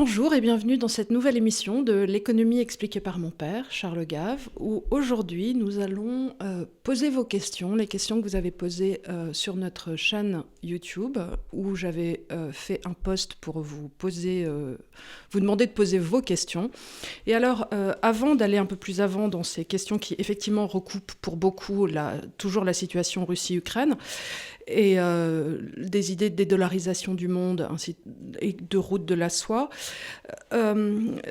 Bonjour et bienvenue dans cette nouvelle émission de l'économie expliquée par mon père, Charles Gave, où aujourd'hui nous allons poser vos questions, les questions que vous avez posées sur notre chaîne YouTube, où j'avais fait un post pour vous demander de poser vos questions. Et alors, avant d'aller un peu plus avant dans ces questions qui effectivement recoupent pour beaucoup toujours la situation Russie-Ukraine, et des idées de dédollarisation du monde et de route de la soie,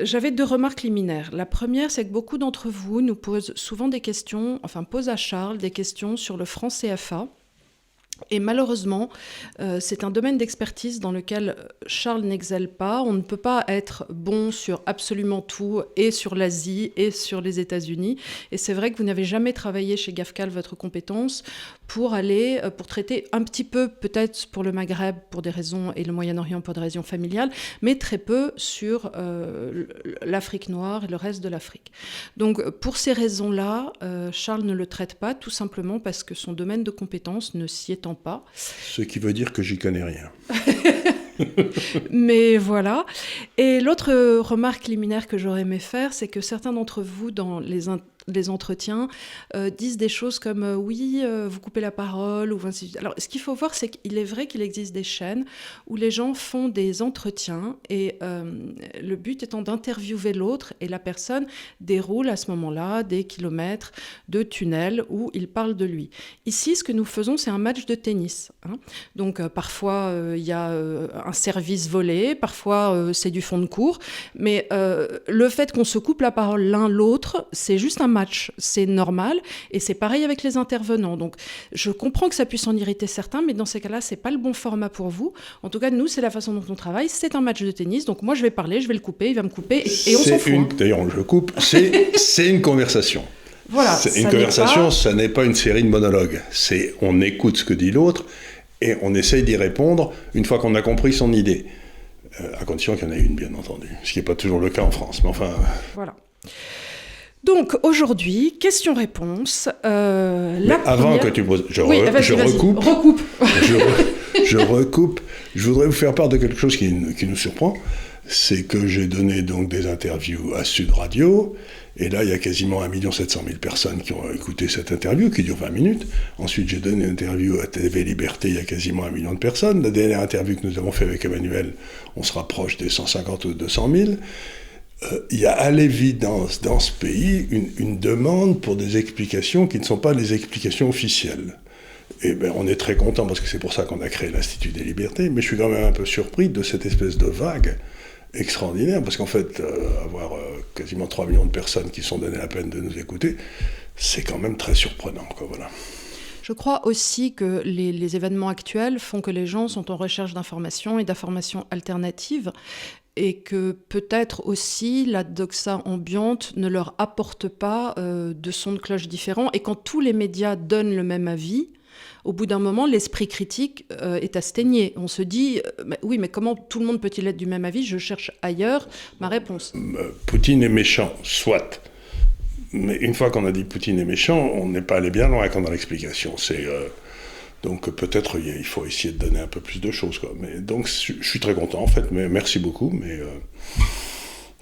j'avais 2 remarques liminaires. La première, c'est que beaucoup d'entre vous nous posent souvent des questions, posent à Charles des questions sur le franc CFA. Et malheureusement, c'est un domaine d'expertise dans lequel Charles n'excelle pas. On ne peut pas être bon sur absolument tout, et sur l'Asie, et sur les États-Unis. Et c'est vrai que vous n'avez jamais travaillé chez GAFCAL votre compétence pour traiter un petit peu, peut-être pour le Maghreb, pour des raisons, et le Moyen-Orient pour des raisons familiales, mais très peu sur l'Afrique noire et le reste de l'Afrique. Donc, pour ces raisons-là, Charles ne le traite pas, tout simplement parce que son domaine de compétence ne s'y étend pas. Ce qui veut dire que j'y connais rien. Mais voilà. Et l'autre remarque liminaire que j'aurais aimé faire, c'est que certains d'entre vous, dans les entretiens, disent des choses comme oui, vous coupez la parole, ou ainsi de suite. Alors, ce qu'il faut voir, c'est qu'il est vrai qu'il existe des chaînes où les gens font des entretiens, et le but étant d'interviewer l'autre, et la personne déroule à ce moment-là des kilomètres de tunnels où il parle de lui. Ici, ce que nous faisons, c'est un match de tennis. Donc, parfois, il y a un service volé, parfois, c'est du fond de cours, mais le fait qu'on se coupe la parole l'un l'autre, c'est juste un match, c'est normal, et c'est pareil avec les intervenants. Donc, je comprends que ça puisse en irriter certains, mais dans ces cas-là, c'est pas le bon format pour vous. En tout cas, nous, c'est la façon dont on travaille, c'est un match de tennis, donc moi, je vais parler, je vais le couper, il va me couper, et on s'en fout. D'ailleurs, je coupe, c'est une conversation. Voilà, une conversation, ça n'est pas une série de monologues. On écoute ce que dit l'autre, et on essaye d'y répondre une fois qu'on a compris son idée. À condition qu'il y en ait une, bien entendu. Ce qui n'est pas toujours le cas en France, mais enfin... Voilà. Donc, aujourd'hui, question-réponse. Avant que tu poses... Je recoupe. Recoupe. Je recoupe. Je voudrais vous faire part de quelque chose qui nous surprend. C'est que j'ai donné donc des interviews à Sud Radio. Et là, il y a quasiment 1 700 000 personnes qui ont écouté cette interview, qui dure 20 minutes. Ensuite, j'ai donné une interview à TV Liberté, il y a quasiment 1 million de personnes. La dernière interview que nous avons faite avec Emmanuel, on se rapproche des 150 ou 200 000. Il y a à l'évidence dans ce pays une demande pour des explications qui ne sont pas les explications officielles. Et bien, on est très content parce que c'est pour ça qu'on a créé l'Institut des Libertés, mais je suis quand même un peu surpris de cette espèce de vague extraordinaire, parce qu'en fait, avoir quasiment 3 millions de personnes qui se sont donné la peine de nous écouter, c'est quand même très surprenant, quoi, voilà. Je crois aussi que les événements actuels font que les gens sont en recherche d'informations et d'informations alternatives, et que peut-être aussi la doxa ambiante ne leur apporte pas de sons de cloche différents, et quand tous les médias donnent le même avis, au bout d'un moment, l'esprit critique est astreigné. On se dit, oui, mais comment tout le monde peut-il être du même avis ? Je cherche ailleurs ma réponse. Poutine est méchant, soit. Mais une fois qu'on a dit Poutine est méchant, on n'est pas allé bien loin dans l'explication. Donc peut-être il faut essayer de donner un peu plus de choses, quoi. Mais, donc je suis très content en fait, mais merci beaucoup. Mais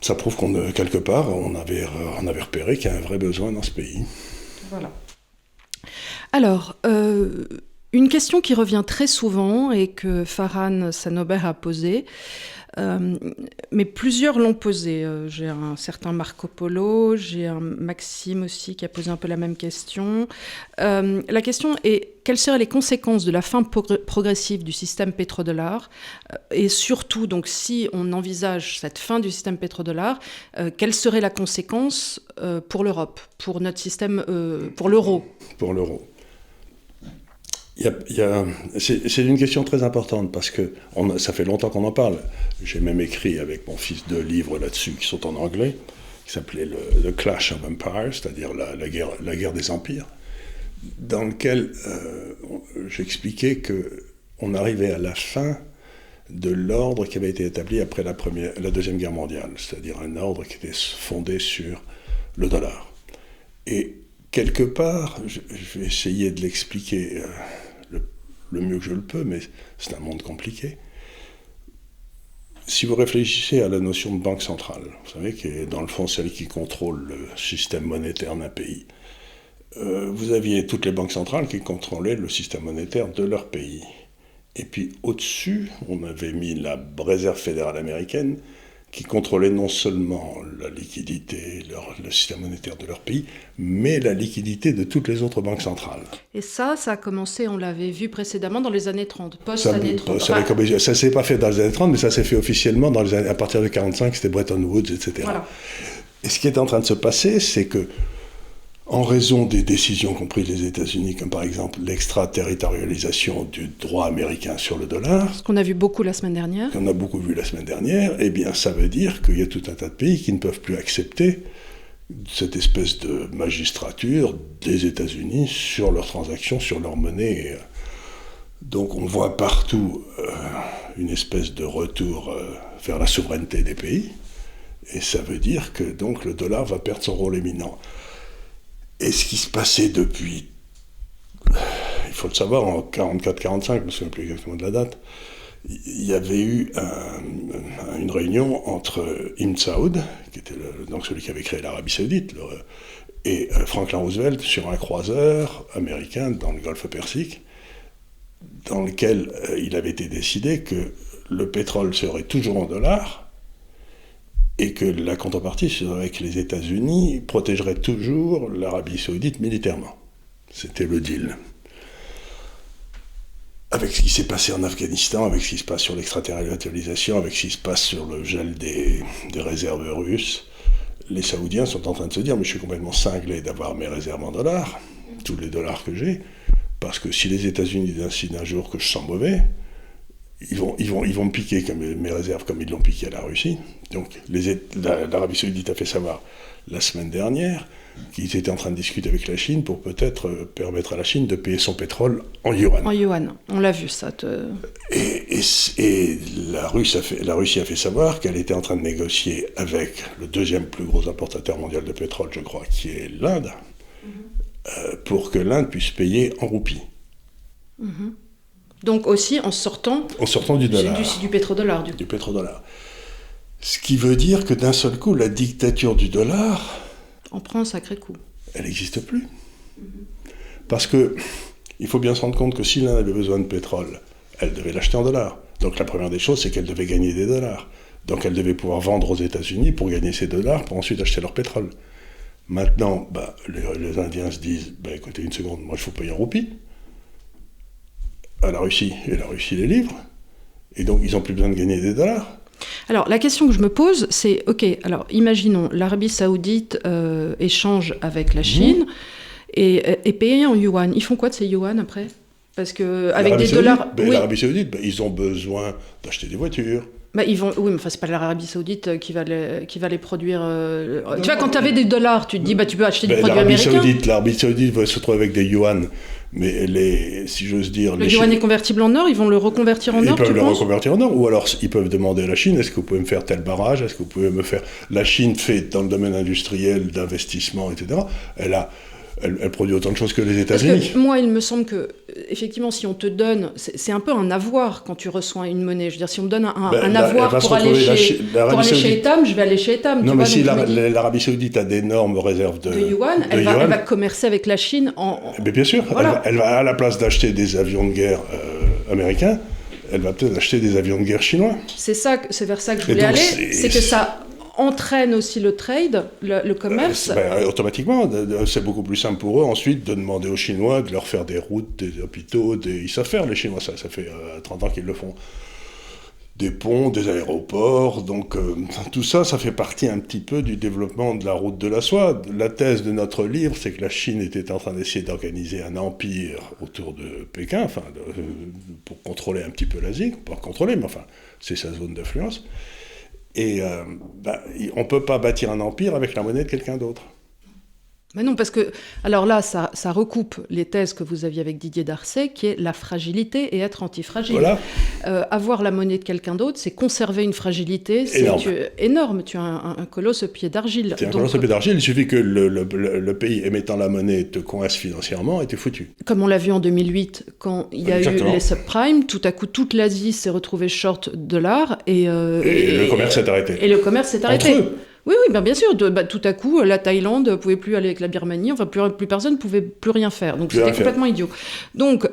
ça prouve quelque part, on avait repéré qu'il y a un vrai besoin dans ce pays. Voilà. Alors, une question qui revient très souvent et que Farhan Sanober a posée, mais plusieurs l'ont posée. J'ai un certain Marco Polo, j'ai un Maxime aussi qui a posé un peu la même question. La question est, quelles seraient les conséquences de la fin progressive du système pétrodollar, et surtout, donc, si on envisage cette fin du système pétrodollar, quelle serait la conséquence pour l'Europe, pour notre système, pour l'euro ? Pour l'euro. C'est une question très importante parce que ça fait longtemps qu'on en parle. J'ai même écrit avec mon fils 2 livres là-dessus qui sont en anglais, qui s'appelaient The Clash of Empires, c'est-à-dire la guerre des empires, dans lequel j'expliquais qu'on arrivait à la fin de l'ordre qui avait été établi après la Deuxième Guerre mondiale, c'est-à-dire un ordre qui était fondé sur le dollar. Et quelque part, je vais essayer de l'expliquer le mieux que je le peux, mais c'est un monde compliqué. Si vous réfléchissez à la notion de banque centrale, vous savez, qui est dans le fond celle qui contrôle le système monétaire d'un pays, vous aviez toutes les banques centrales qui contrôlaient le système monétaire de leur pays. Et puis au-dessus, on avait mis la Réserve fédérale américaine qui contrôlait non seulement la liquidité, le système monétaire de leur pays, mais la liquidité de toutes les autres banques centrales. Et ça a commencé, on l'avait vu précédemment, dans les années 30, post-années 30. Ça ne s'est pas fait dans les années 30, mais ça s'est fait officiellement à partir de 1945, c'était Bretton Woods, etc. Voilà. Et ce qui est en train de se passer, c'est que, en raison des décisions qu'ont prises les États-Unis, comme par exemple l'extraterritorialisation du droit américain sur le dollar, ce qu'on a vu beaucoup la semaine dernière, qu'on a beaucoup vu la semaine dernière, eh bien ça veut dire qu'il y a tout un tas de pays qui ne peuvent plus accepter cette espèce de magistrature des États-Unis sur leurs transactions, sur leur monnaie. Donc on voit partout une espèce de retour vers la souveraineté des pays, et ça veut dire que donc le dollar va perdre son rôle éminent. Et ce qui se passait depuis, il faut le savoir, en 44-45, je ne me souviens plus exactement de la date, il y avait eu une réunion entre Ibn Saoud, qui était donc celui qui avait créé l'Arabie Saoudite, et Franklin Roosevelt sur un croiseur américain dans le Golfe Persique, dans lequel il avait été décidé que le pétrole serait toujours en dollars, et que la contrepartie serait que les États-Unis protégeraient toujours l'Arabie Saoudite militairement. C'était le deal. Avec ce qui s'est passé en Afghanistan, avec ce qui se passe sur l'extraterritorialisation, avec ce qui se passe sur le gel des réserves russes, les Saoudiens sont en train de se dire « mais je suis complètement cinglé d'avoir mes réserves en dollars, tous les dollars que j'ai, parce que si les États-Unis décident un jour que je sens mauvais, ils vont me piquer mes réserves comme ils l'ont piqué à la Russie. » Donc l'Arabie Saoudite a fait savoir la semaine dernière qu'ils étaient en train de discuter avec la Chine pour peut-être permettre à la Chine de payer son pétrole en yuan. En yuan, on l'a vu ça. Et la Russie a fait savoir qu'elle était en train de négocier avec le deuxième plus gros importateur mondial de pétrole, je crois, qui est l'Inde, pour que l'Inde puisse payer en roupies. Mm-hmm. Donc aussi en sortant du dollar. Du pétrodollar. Du pétrodollar. Ce qui veut dire que d'un seul coup, la dictature du dollar... On prend un sacré coup. Elle n'existe plus. Parce que il faut bien se rendre compte que si l'Inde avait besoin de pétrole, elle devait l'acheter en dollars. Donc la première des choses, c'est qu'elle devait gagner des dollars. Donc elle devait pouvoir vendre aux États-Unis pour gagner ces dollars, pour ensuite acheter leur pétrole. Maintenant, les Indiens se disent, écoutez une seconde, moi je vous paye en roupies à la Russie, et la Russie les livre, et donc ils n'ont plus besoin de gagner des dollars. Alors la question que je me pose, c'est, ok, alors imaginons l'Arabie Saoudite échange avec la Chine et paye en yuan. Ils font quoi de ces yuan après? Parce que avec des dollars... L'Arabie Saoudite, ils ont besoin d'acheter des voitures. Oui, mais enfin, c'est pas l'Arabie Saoudite qui va les produire. Tu vois, quand tu avais des dollars, tu te dis, tu peux acheter du produit américain. L'Arabie Saoudite va se retrouver avec des yuan, mais si j'ose dire... Le yuan est convertible en or, ils vont le reconvertir en or, tu penses ? Ils peuvent le reconvertir en or, ou alors ils peuvent demander à la Chine, est-ce que vous pouvez me faire tel barrage, est-ce que vous pouvez me faire... La Chine fait, dans le domaine industriel, d'investissement, etc., elle produit autant de choses que les États-Unis. Parce que moi, il me semble que, effectivement, si on te donne... C'est un peu un avoir quand tu reçois une monnaie. Je veux dire, si on me donne un avoir pour aller chez Etam, je vais aller chez Etam. Non, mais si l'Arabie Saoudite a d'énormes réserves de yuan, elle va commercer avec la Chine Mais bien sûr, voilà. Elle va, à la place d'acheter des avions de guerre américains, elle va peut-être acheter des avions de guerre chinois. C'est vers ça que je voulais aller. C'est que ça... entraîne aussi le trade, le commerce. Automatiquement, c'est beaucoup plus simple pour eux ensuite de demander aux Chinois de leur faire des routes, des hôpitaux, ils savent faire les Chinois, ça fait 30 ans qu'ils le font. Des ponts, des aéroports, donc tout ça, ça fait partie un petit peu du développement de la route de la soie. La thèse de notre livre, c'est que la Chine était en train d'essayer d'organiser un empire autour de Pékin, pour contrôler un petit peu l'Asie, pas contrôler, mais enfin, c'est sa zone d'influence. Et on ne peut pas bâtir un empire avec la monnaie de quelqu'un d'autre. Mais non, parce que, alors là, ça recoupe les thèses que vous aviez avec Didier Darcet, qui est la fragilité et être antifragile. Voilà. Avoir la monnaie de quelqu'un d'autre, c'est conserver une fragilité, c'est énorme. Tu as un colosse au pied d'argile. C'est un colosse au pied d'argile, il suffit que le pays émettant la monnaie te coince financièrement et t'es foutu. Comme on l'a vu en 2008, quand il y a eu les subprimes, tout à coup, toute l'Asie s'est retrouvée short dollar et le commerce s'est arrêté. Et le commerce s'est arrêté. Entre eux. Oui, bien sûr. Tout à coup, la Thaïlande ne pouvait plus aller avec la Birmanie. Enfin, plus personne ne pouvait plus rien faire. Donc, c'était complètement idiot. Donc,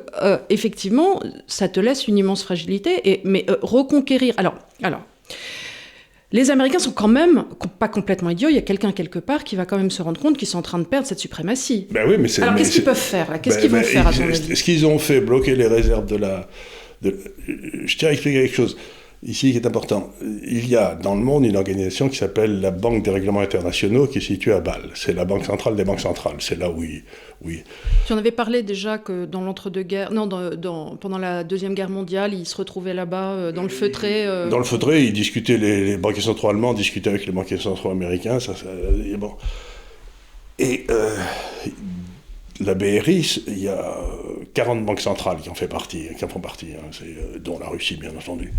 effectivement, ça te laisse une immense fragilité. Mais reconquérir... Alors, les Américains sont quand même pas complètement idiots. Il y a quelqu'un quelque part qui va quand même se rendre compte qu'ils sont en train de perdre cette suprématie. Ben oui, mais alors, qu'est-ce qu'ils peuvent faire là ? Qu'est-ce qu'ils vont faire à ton avis ? Ce qu'ils ont fait, bloquer les réserves je tiens à expliquer quelque chose. Ici, qui est important, il y a dans le monde une organisation qui s'appelle la Banque des règlements internationaux qui est située à Bâle. C'est la banque centrale des banques centrales. C'est là où Tu en avais parlé déjà que dans l'entre-deux-guerres, pendant la Deuxième Guerre mondiale, ils se retrouvaient là-bas dans le feutré. Dans le feutré, ils discutaient, les banquiers centraux allemands discutaient avec les banquiers centraux américains. Bon. Et la BRI, il y a 40 banques centrales qui en font partie, dont la Russie, bien entendu.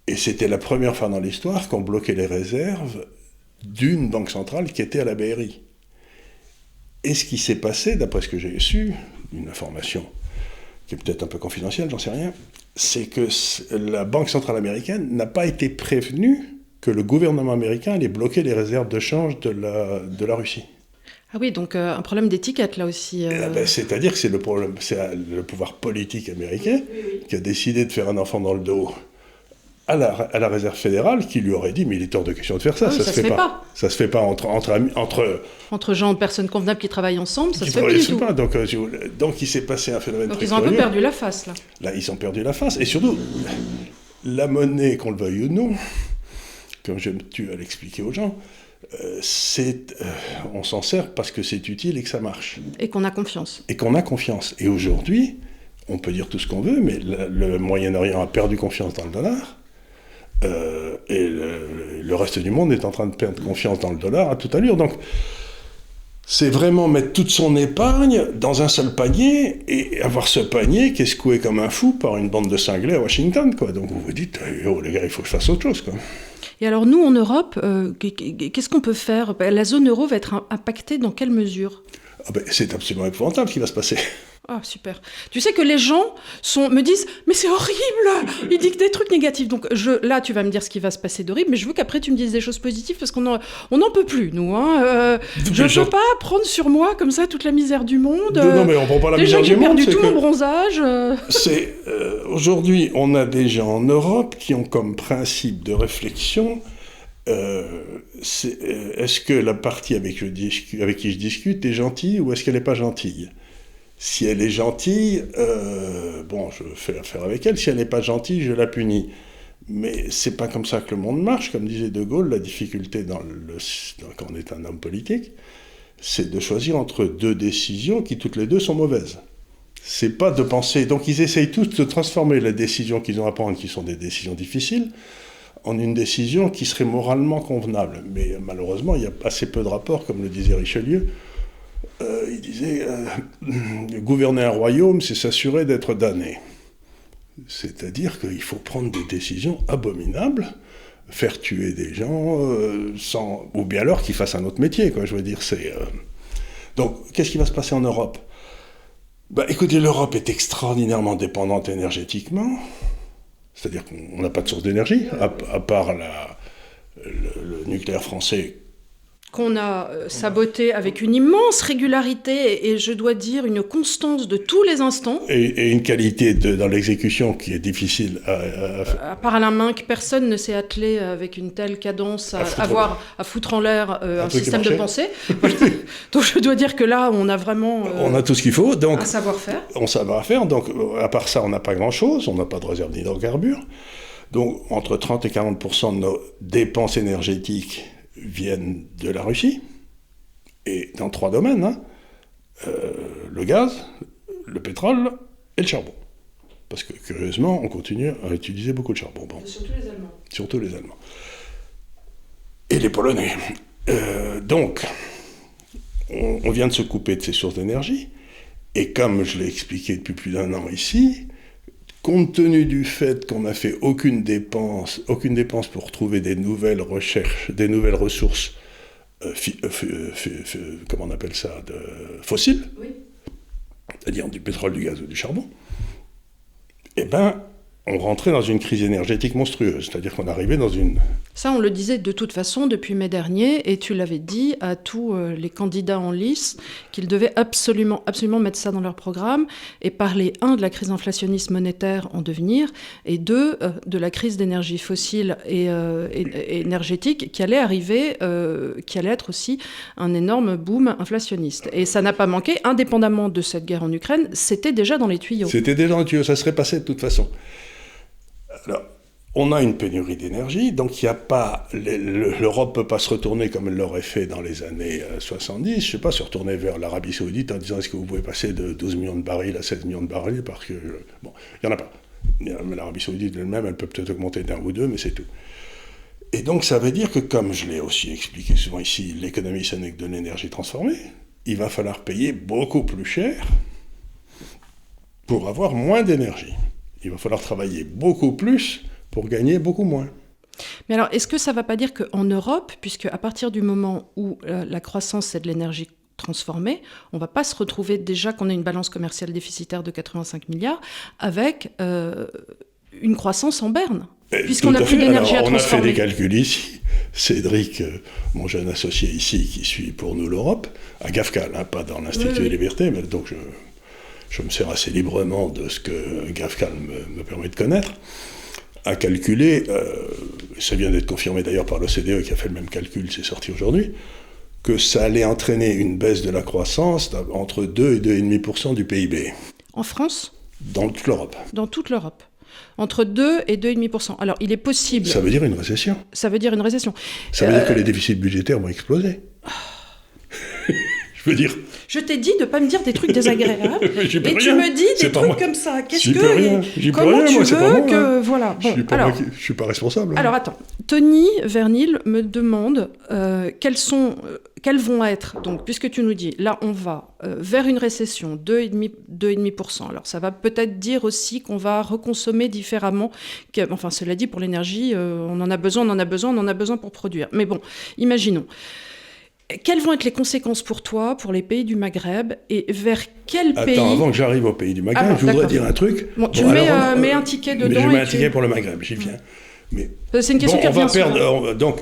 Et c'était la première fois dans l'histoire qu'on bloquait les réserves d'une banque centrale qui était à la BRI. Et ce qui s'est passé, d'après ce que j'ai su, une information qui est peut-être un peu confidentielle, j'en sais rien, c'est que la Banque centrale américaine n'a pas été prévenue que le gouvernement américain allait bloquer les réserves de change de la Russie. Ah oui, donc un problème d'étiquette là aussi. C'est-à-dire que c'est le pouvoir politique américain qui a décidé de faire un enfant dans le dos à la réserve fédérale, qui lui aurait dit, mais il est hors de question de faire ça, ça se fait pas. Ça se fait pas entre gens, personnes convenables qui travaillent ensemble, ça se fait pas du tout. Donc il s'est passé un phénomène très curieux. Donc ils ont un peu perdu la face là. Là, ils ont perdu la face. Et surtout, la monnaie, qu'on le veuille ou non, comme je me tue à l'expliquer aux gens, on s'en sert parce que c'est utile et que ça marche. Et qu'on a confiance. Et aujourd'hui, on peut dire tout ce qu'on veut, mais le Moyen-Orient a perdu confiance dans le dollar. Et le reste du monde est en train de perdre confiance dans le dollar à toute allure. Donc, c'est vraiment mettre toute son épargne dans un seul panier et avoir ce panier qui est secoué comme un fou par une bande de cinglés à Washington, quoi. Donc, vous vous dites, oh les gars, il faut que je fasse autre chose, quoi. Et alors, nous, en Europe, qu'est-ce qu'on peut faire ? La zone euro va être impactée dans quelle mesure ? C'est absolument épouvantable ce qui va se passer. Ah, super. Tu sais que les gens me disent « Mais c'est horrible !» Ils disent des trucs négatifs. Donc là, tu vas me dire ce qui va se passer d'horrible, mais je veux qu'après, tu me dises des choses positives, parce qu'on n'en peut plus, nous. Hein. Je ne peux pas prendre sur moi, comme ça, toute la misère du monde. Non, mais on ne prend pas la misère du monde. J'ai perdu tout mon bronzage. Aujourd'hui, on a des gens en Europe qui ont comme principe de réflexion... est-ce que la partie avec qui je discute est gentille ou est-ce qu'elle n'est pas gentille ? Si elle est gentille, je fais affaire avec elle. Si elle n'est pas gentille, je la punis. Mais c'est pas comme ça que le monde marche. Comme disait De Gaulle, la difficulté quand on est un homme politique, c'est de choisir entre deux décisions qui toutes les deux sont mauvaises. C'est pas de penser... Donc ils essayent tous de transformer les décisions qu'ils ont à prendre, qui sont des décisions difficiles, en une décision qui serait moralement convenable. Mais malheureusement, il y a assez peu de rapports, comme le disait Richelieu. Il disait gouverner un royaume, c'est s'assurer d'être damné. C'est-à-dire qu'il faut prendre des décisions abominables, faire tuer des gens, ou bien alors qu'ils fassent un autre métier, quoi. Je veux dire, Donc, qu'est-ce qui va se passer en Europe ? Écoutez, l'Europe est extraordinairement dépendante énergétiquement. C'est-à-dire qu'on n'a pas de source d'énergie, à part le nucléaire français. Qu'on a saboté avec une immense régularité et je dois dire une constance de tous les instants. Et une qualité dans l'exécution qui est difficile à part Alain Minc, personne ne s'est attelé avec une telle cadence à foutre en l'air un système de pensée. Voilà. Donc je dois dire que là, on a vraiment on a tout ce qu'il faut, donc, un savoir-faire. Donc à part ça, on n'a pas grand-chose, on n'a pas de réserve d'hydrocarbures. Donc entre 30 et 40% de nos dépenses énergétiques viennent de la Russie, et dans 3 domaines, le gaz, le pétrole et le charbon. Parce que, curieusement, on continue à utiliser beaucoup de charbon. Bon. Surtout les Allemands. Et les Polonais. Donc, on vient de se couper de ces sources d'énergie, et comme je l'ai expliqué depuis plus d'1 an ici, compte tenu du fait qu'on n'a fait aucune dépense pour trouver des nouvelles recherches, des nouvelles ressources, comment on appelle ça, fossiles, oui. C'est-à-dire du pétrole, du gaz ou du charbon, eh ben, on rentrait dans une crise énergétique monstrueuse, c'est-à-dire qu'on arrivait dans une... Ça, on le disait de toute façon depuis mai dernier, et tu l'avais dit à tous les candidats en lice qu'ils devaient absolument mettre ça dans leur programme et parler, 1, de la crise inflationniste monétaire en devenir, et 2, de la crise d'énergie fossile et énergétique qui allait arriver, qui allait être aussi un énorme boom inflationniste. Et ça n'a pas manqué, indépendamment de cette guerre en Ukraine, c'était déjà dans les tuyaux. C'était déjà dans les tuyaux, ça serait passé de toute façon. Alors, on a une pénurie d'énergie, donc il n'y a pas... L'Europe ne peut pas se retourner comme elle l'aurait fait dans les années 70, je ne sais pas, se retourner vers l'Arabie Saoudite en disant est-ce que vous pouvez passer de 12 millions de barils à 16 millions de barils, parce que... Bon, il n'y en a pas. L'Arabie Saoudite elle-même, elle peut peut-être augmenter d'1 ou 2, mais c'est tout. Et donc ça veut dire que, comme je l'ai aussi expliqué souvent ici, l'économie, ce n'est que de l'énergie transformée. Il va falloir payer beaucoup plus cher pour avoir moins d'énergie. Il va falloir travailler beaucoup plus pour gagner beaucoup moins. Mais alors, est-ce que ça ne va pas dire qu'en Europe, puisque à partir du moment où la croissance, c'est de l'énergie transformée, on ne va pas se retrouver déjà qu'on ait une balance commerciale déficitaire de 85 milliards avec une croissance en berne, puisqu'on n'a plus d'énergie à transformer. On a fait des calculs ici. Cédric, mon jeune associé ici, qui suit pour nous l'Europe, à GAFCAL, hein, pas dans l'Institut des Libertés, mais donc je me sers assez librement de ce que GAFCAL me permet de connaître, a calculé, ça vient d'être confirmé d'ailleurs par l'OCDE qui a fait le même calcul, c'est sorti aujourd'hui, que ça allait entraîner une baisse de la croissance entre 2 et 2,5% du PIB. En France ? Dans toute l'Europe. Dans toute l'Europe. Entre 2 et 2,5%. Alors, il est possible... Ça veut dire une récession. Ça veut dire une récession. Ça veut dire que les déficits budgétaires vont exploser. Je veux dire... Je t'ai dit de ne pas me dire des trucs désagréables, et tu me dis des trucs comme ça. Qu'est-ce que... Comment tu veux que... Voilà. Bon, je ne suis pas responsable. Alors, attends. Tony Vernil me demande quels vont être, donc, puisque tu nous dis, là, on va vers une récession, 2,5%. Alors, ça va peut-être dire aussi qu'on va reconsommer différemment. Enfin, cela dit, pour l'énergie, on en a besoin pour produire. Mais bon, imaginons. Quelles vont être les conséquences pour toi, pour les pays du Maghreb, et vers quel pays... Attends, avant que j'arrive aux pays du Maghreb, je voudrais dire un truc. Bon, tu mets un ticket dedans. Je mets un ticket pour le Maghreb, j'y viens. Mais, c'est une question qui revient souvent. Donc,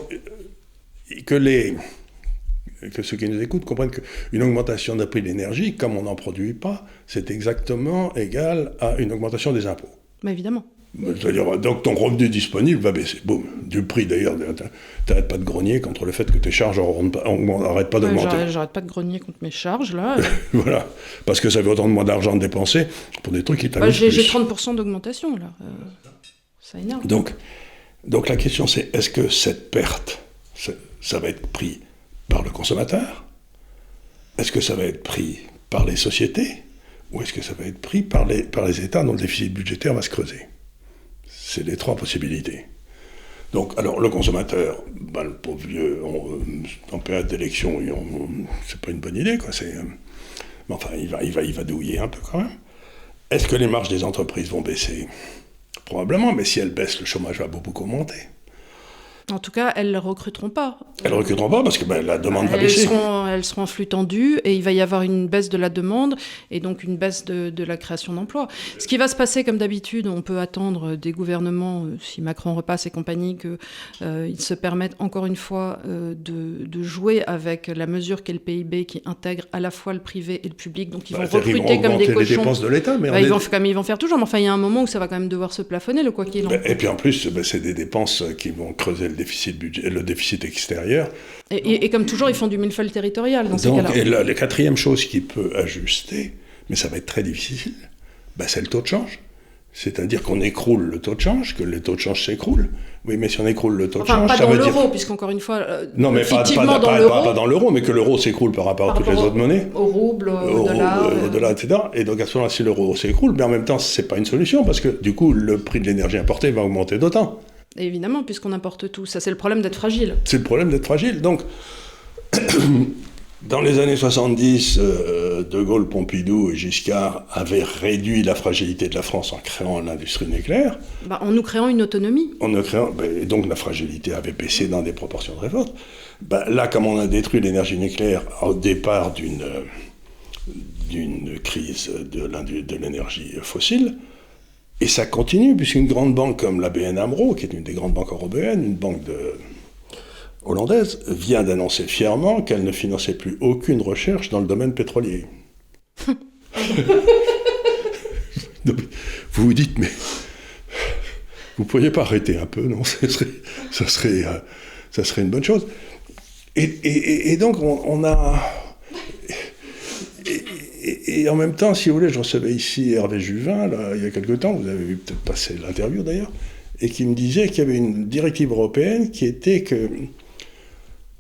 que ceux qui nous écoutent comprennent qu'une augmentation des prix de l'énergie, comme on n'en produit pas, c'est exactement égal à une augmentation des impôts. Bah, évidemment. C'est-à-dire, donc ton revenu disponible va baisser. Boum. Du prix d'ailleurs, t'arrêtes pas de grogner contre le fait que tes charges n'arrêtent pas d'augmenter. J'arrête pas de grogner contre mes charges, là. Voilà. Parce que ça fait autant de moins d'argent de dépenser pour des trucs qui t'amusent plus. J'ai 30% d'augmentation, là. C'est énorme. Donc la question c'est, est-ce que cette perte, ça va être pris par le consommateur ? Est-ce que ça va être pris par les sociétés ? Ou est-ce que ça va être pris par les États dont le déficit budgétaire va se creuser ? C'est les 3 possibilités. Donc, alors, le consommateur, le pauvre vieux, en période d'élection, c'est pas une bonne idée, quoi. Mais enfin, il va douiller un peu quand même. Est-ce que les marges des entreprises vont baisser ? Probablement, mais si elles baissent, le chômage va beaucoup augmenter. En tout cas, elles ne recruteront pas. Elles ne recruteront pas parce que la demande va baisser. Elles seront en flux tendu et il va y avoir une baisse de la demande et donc une baisse de la création d'emplois. Ce qui va se passer, comme d'habitude, on peut attendre des gouvernements, si Macron repasse et compagnie, qu'ils se permettent encore une fois de jouer avec la mesure qu'est le PIB qui intègre à la fois le privé et le public. Donc ils vont recruter comme des cochons. Les dépenses de l'État, mais ils vont faire toujours. Mais enfin, il y a un moment où ça va quand même devoir se plafonner, le quoi qu'il en coûte. Et puis en plus, c'est des dépenses qui vont creuser le déficit extérieur. Et comme toujours, ils font du millefeuille territorial dans ces cas-là. Et la 4e chose qui peut ajuster, mais ça va être très difficile, c'est le taux de change. C'est-à-dire qu'on écroule le taux de change, que le taux de change s'écroule. Oui, mais si on écroule le taux de change, ça veut dire... Pas dans l'euro, puisqu'encore une fois, non, mais pas dans l'euro, mais que l'euro s'écroule par rapport à toutes les autres monnaies. Au rouble, au dollar, etc. Et donc à ce moment-là, si l'euro s'écroule, mais en même temps, c'est pas une solution, parce que du coup, le prix de l'énergie importée va augmenter d'autant. Évidemment, puisqu'on importe tout. Ça, c'est le problème d'être fragile. C'est le problème d'être fragile. Donc, Dans les années 70, De Gaulle, Pompidou et Giscard avaient réduit la fragilité de la France en créant l'industrie nucléaire. En nous créant une autonomie. Et donc la fragilité avait baissé dans des proportions très fortes. Là, comme on a détruit l'énergie nucléaire au départ d'une crise de l'énergie fossile, et ça continue, puisqu'une grande banque comme la BN AMRO, qui est une des grandes banques européennes, une banque hollandaise, vient d'annoncer fièrement qu'elle ne finançait plus aucune recherche dans le domaine pétrolier. Vous vous dites, mais vous ne pourriez pas arrêter un peu, non? Ça serait une bonne chose. Et donc, on a... Et en même temps, si vous voulez, je recevais ici Hervé Juvin, là, il y a quelque temps, vous avez vu peut-être passer l'interview d'ailleurs, et qui me disait qu'il y avait une directive européenne qui était que,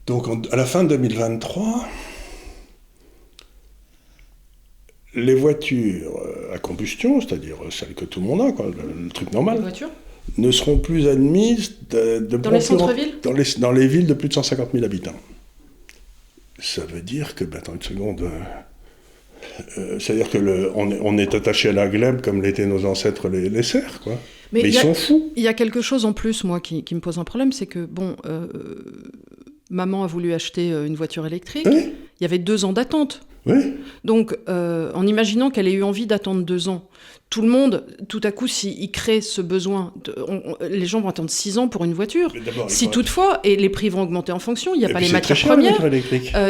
donc à la fin de 2023, les voitures à combustion, c'est-à-dire celles que tout le monde a, quoi, le truc normal, ne seront plus admises dans les centres-villes, dans les villes de plus de 150 000 habitants. Ça veut dire que, attends une seconde... c'est-à-dire qu'on est attaché à la glèbe comme l'étaient nos ancêtres les cerfs, quoi. Mais ils sont fous. Il y a quelque chose en plus, moi, qui me pose un problème, c'est que, maman a voulu acheter une voiture électrique, oui. Il y avait 2 ans d'attente. Oui. Donc, en imaginant qu'elle ait eu envie d'attendre 2 ans, tout le monde, tout à coup, s'il crée ce besoin, les gens vont attendre 6 ans pour une voiture. Si toutefois, et les prix vont augmenter en fonction, il n'y a pas les matières premières,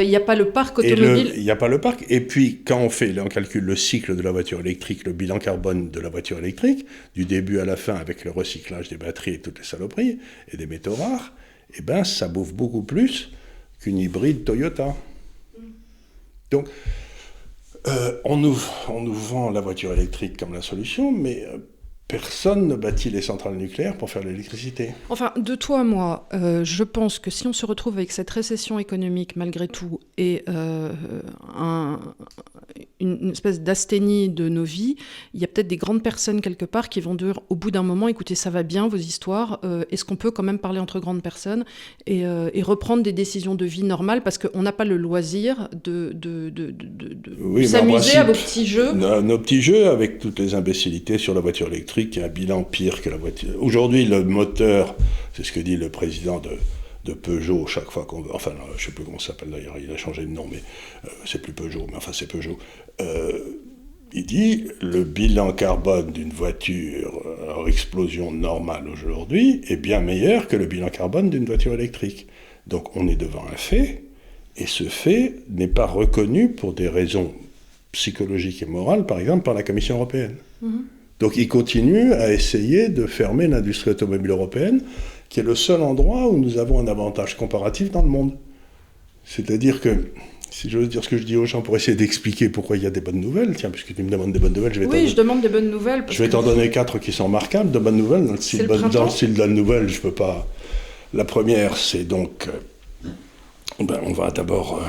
il n'y a pas le parc automobile. Il n'y a pas le parc. Et puis, quand on calcule le cycle de la voiture électrique, le bilan carbone de la voiture électrique, du début à la fin, avec le recyclage des batteries et toutes les saloperies, et des métaux rares, ça bouffe beaucoup plus qu'une hybride Toyota. Donc, on nous vend la voiture électrique comme la solution, mais personne ne bâtit les centrales nucléaires pour faire l'électricité. Enfin, de toi à moi, je pense que si on se retrouve avec cette récession économique malgré tout et une espèce d'asthénie de nos vies, il y a peut-être des grandes personnes quelque part qui vont dire au bout d'un moment, écoutez, ça va bien vos histoires, est-ce qu'on peut quand même parler entre grandes personnes et reprendre des décisions de vie normales parce qu'on n'a pas le loisir de s'amuser à vos petits jeux. Nos petits jeux avec toutes les imbécilités sur la voiture électrique qui a un bilan pire que la voiture. Aujourd'hui, le moteur, c'est ce que dit le président de Peugeot chaque fois qu'on... Enfin, je ne sais plus comment ça s'appelle d'ailleurs, il a changé de nom, mais c'est plus Peugeot, mais enfin c'est Peugeot. Il dit, le bilan carbone d'une voiture à explosion normale aujourd'hui est bien meilleur que le bilan carbone d'une voiture électrique. Donc on est devant un fait, et ce fait n'est pas reconnu pour des raisons psychologiques et morales, par exemple, par la Commission européenne. Mm-hmm. Donc il continue à essayer de fermer l'industrie automobile européenne, qui est le seul endroit où nous avons un avantage comparatif dans le monde. C'est-à-dire que, si j'ose dire ce que je dis aux gens pour essayer d'expliquer pourquoi il y a des bonnes nouvelles, tiens, puisque tu me demandes des bonnes nouvelles, je demande des bonnes nouvelles. Je vais t'en donner 4 qui sont marquables, de bonnes nouvelles. Dans le style de la nouvelle, je peux pas... La première, c'est donc... on va d'abord...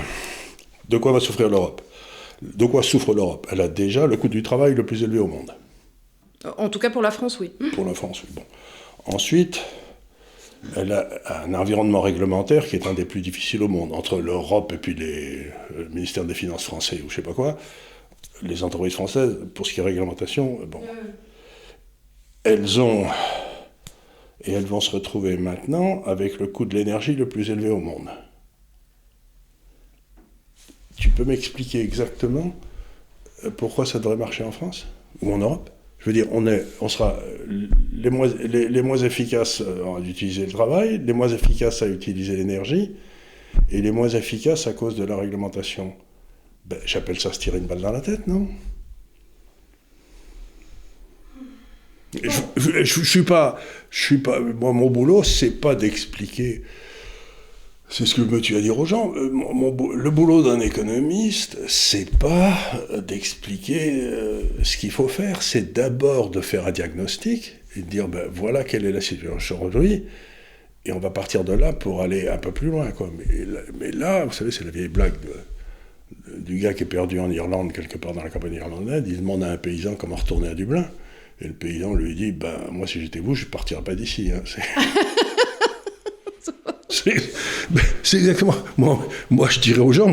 de quoi va souffrir l'Europe? De quoi souffre l'Europe? Elle a déjà le coût du travail le plus élevé au monde. En tout cas pour la France, oui. Pour la France, oui. Bon. Ensuite, elle a un environnement réglementaire qui est un des plus difficiles au monde. Entre l'Europe et puis le ministère des Finances français ou je sais pas quoi, les entreprises françaises, pour ce qui est réglementation, elles vont se retrouver maintenant avec le coût de l'énergie le plus élevé au monde. Tu peux m'expliquer exactement pourquoi ça devrait marcher en France ou en Europe? Je veux dire, on sera les moins efficaces à utiliser le travail, les moins efficaces à utiliser l'énergie, et les moins efficaces à cause de la réglementation. J'appelle ça se tirer une balle dans la tête, non? Je suis pas. Moi, mon boulot, c'est pas d'expliquer. C'est ce que tu vas dire aux gens. Le boulot d'un économiste, c'est pas d'expliquer ce qu'il faut faire. C'est d'abord de faire un diagnostic et de dire voilà quelle est la situation aujourd'hui. Et on va partir de là pour aller un peu plus loin, quoi. Mais là, vous savez, c'est la vieille blague du gars qui est perdu en Irlande, quelque part dans la campagne irlandaise. Il demande à un paysan comment retourner à Dublin. Et le paysan lui dit moi, si j'étais vous, je ne partirais pas d'ici. Hein. C'est exactement. Moi, je dirais aux gens,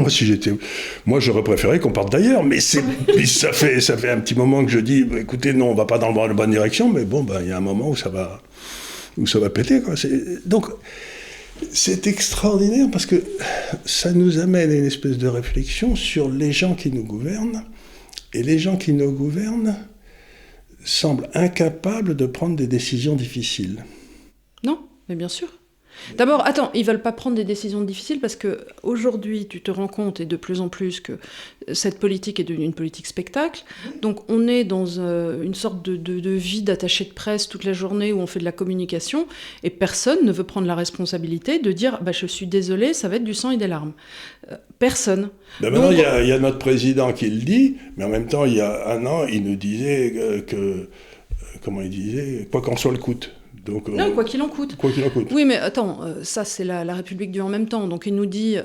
moi, j'aurais préféré qu'on parte d'ailleurs, mais ça fait un petit moment que je dis, écoutez, non, on va pas dans la bonne direction, mais bon, il y a un moment où ça va péter, quoi. Donc, c'est extraordinaire parce que ça nous amène à une espèce de réflexion sur les gens qui nous gouvernent, et les gens qui nous gouvernent semblent incapables de prendre des décisions difficiles. Non, mais bien sûr. D'abord, attends, ils veulent pas prendre des décisions difficiles parce que aujourd'hui, tu te rends compte, et de plus en plus, que cette politique est devenue une politique spectacle. Donc, on est dans une sorte de vie d'attaché de presse toute la journée où on fait de la communication, et personne ne veut prendre la responsabilité de dire « je suis désolé, ça va être du sang et des larmes ». Personne. Maintenant, il y a notre président qui le dit, mais en même temps, il y a un an, il nous disait comment il disait, quoi qu'en soit le coût. Donc, non, quoi qu'il en coûte. Quoi qu'il en coûte. Oui, mais attends, ça c'est la République du en même temps. Donc il nous dit,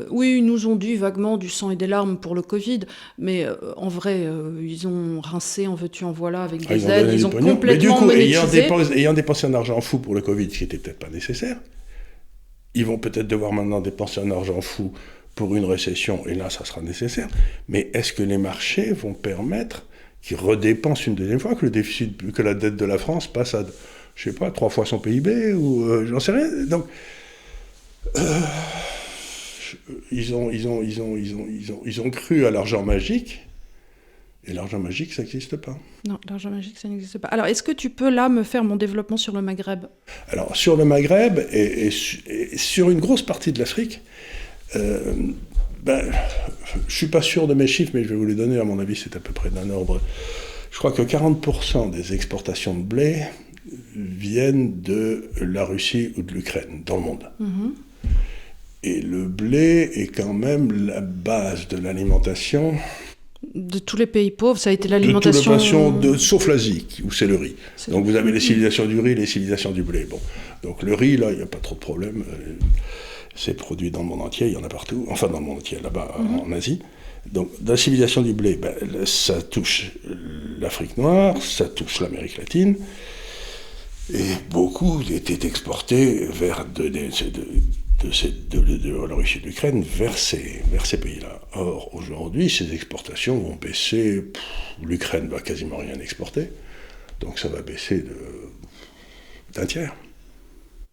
oui, ils nous ont dit vaguement du sang et des larmes pour le Covid, mais en vrai, ils ont rincé, en veux-tu, en voilà, avec des aides, ils ont complètement monétisé. Mais du coup, ayant dépensé un argent fou pour le Covid, ce qui n'était peut-être pas nécessaire, ils vont peut-être devoir maintenant dépenser un argent fou pour une récession, et là, ça sera nécessaire. Mais est-ce que les marchés vont permettre qu'ils redépensent une deuxième fois, que la dette de la France passe à... je sais pas, 3 fois son PIB, ou j'en sais rien. Donc, ils ont cru à l'argent magique, et l'argent magique, ça n'existe pas. Non, l'argent magique, ça n'existe pas. Alors, est-ce que tu peux, là, me faire mon développement sur le Maghreb ? Alors, sur le Maghreb, et sur une grosse partie de l'Afrique, je suis pas sûr de mes chiffres, mais je vais vous les donner, à mon avis, c'est à peu près d'un ordre. Je crois que 40% des exportations de blé viennent de la Russie ou de l'Ukraine, dans le monde. Mm-hmm. Et le blé est quand même la base de l'alimentation. De tous les pays pauvres, ça a été l'alimentation... sauf l'Asie, où c'est le riz. Donc vous avez les civilisations du riz et les civilisations du blé. Bon. Donc le riz, là, il n'y a pas trop de problème. C'est produit dans le monde entier, il y en a partout. Enfin, dans le monde entier, là-bas, en Asie. Donc, dans la civilisation du blé, ça touche l'Afrique noire, ça touche l'Amérique latine. Et beaucoup étaient exportés vers de la Russie et de l'Ukraine vers ces pays-là. Or, aujourd'hui, ces exportations vont baisser. L'Ukraine va quasiment rien exporter. Donc ça va baisser d'un tiers.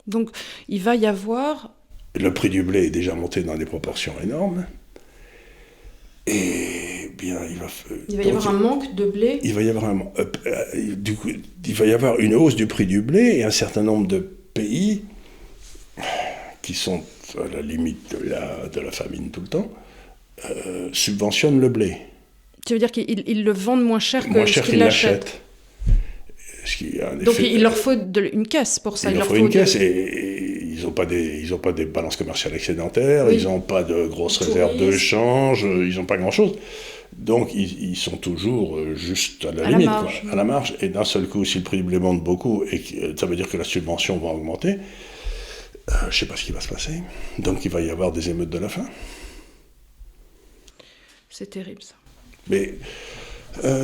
Donc il va y avoir... Le prix du blé est déjà monté dans des proportions énormes. Et bien, il va y avoir un manque de blé. Il va y avoir il va y avoir une hausse du prix du blé, et un certain nombre de pays qui sont à la limite de la famine tout le temps subventionnent le blé. Tu veux dire qu'ils le vendent moins cher que ce qu'ils l'achètent. Donc il leur faut une caisse pour ça. Il leur faut une caisse, et ils n'ont pas des balances commerciales excédentaires, oui. Ils n'ont pas de grosses réserves de change, ils n'ont pas grand-chose. Donc ils sont toujours juste à la limite, à la marge. Et d'un seul coup, si le prix du blé monte beaucoup, et ça veut dire que la subvention va augmenter, je ne sais pas ce qui va se passer. Donc il va y avoir des émeutes de la faim. C'est terrible, ça. Mais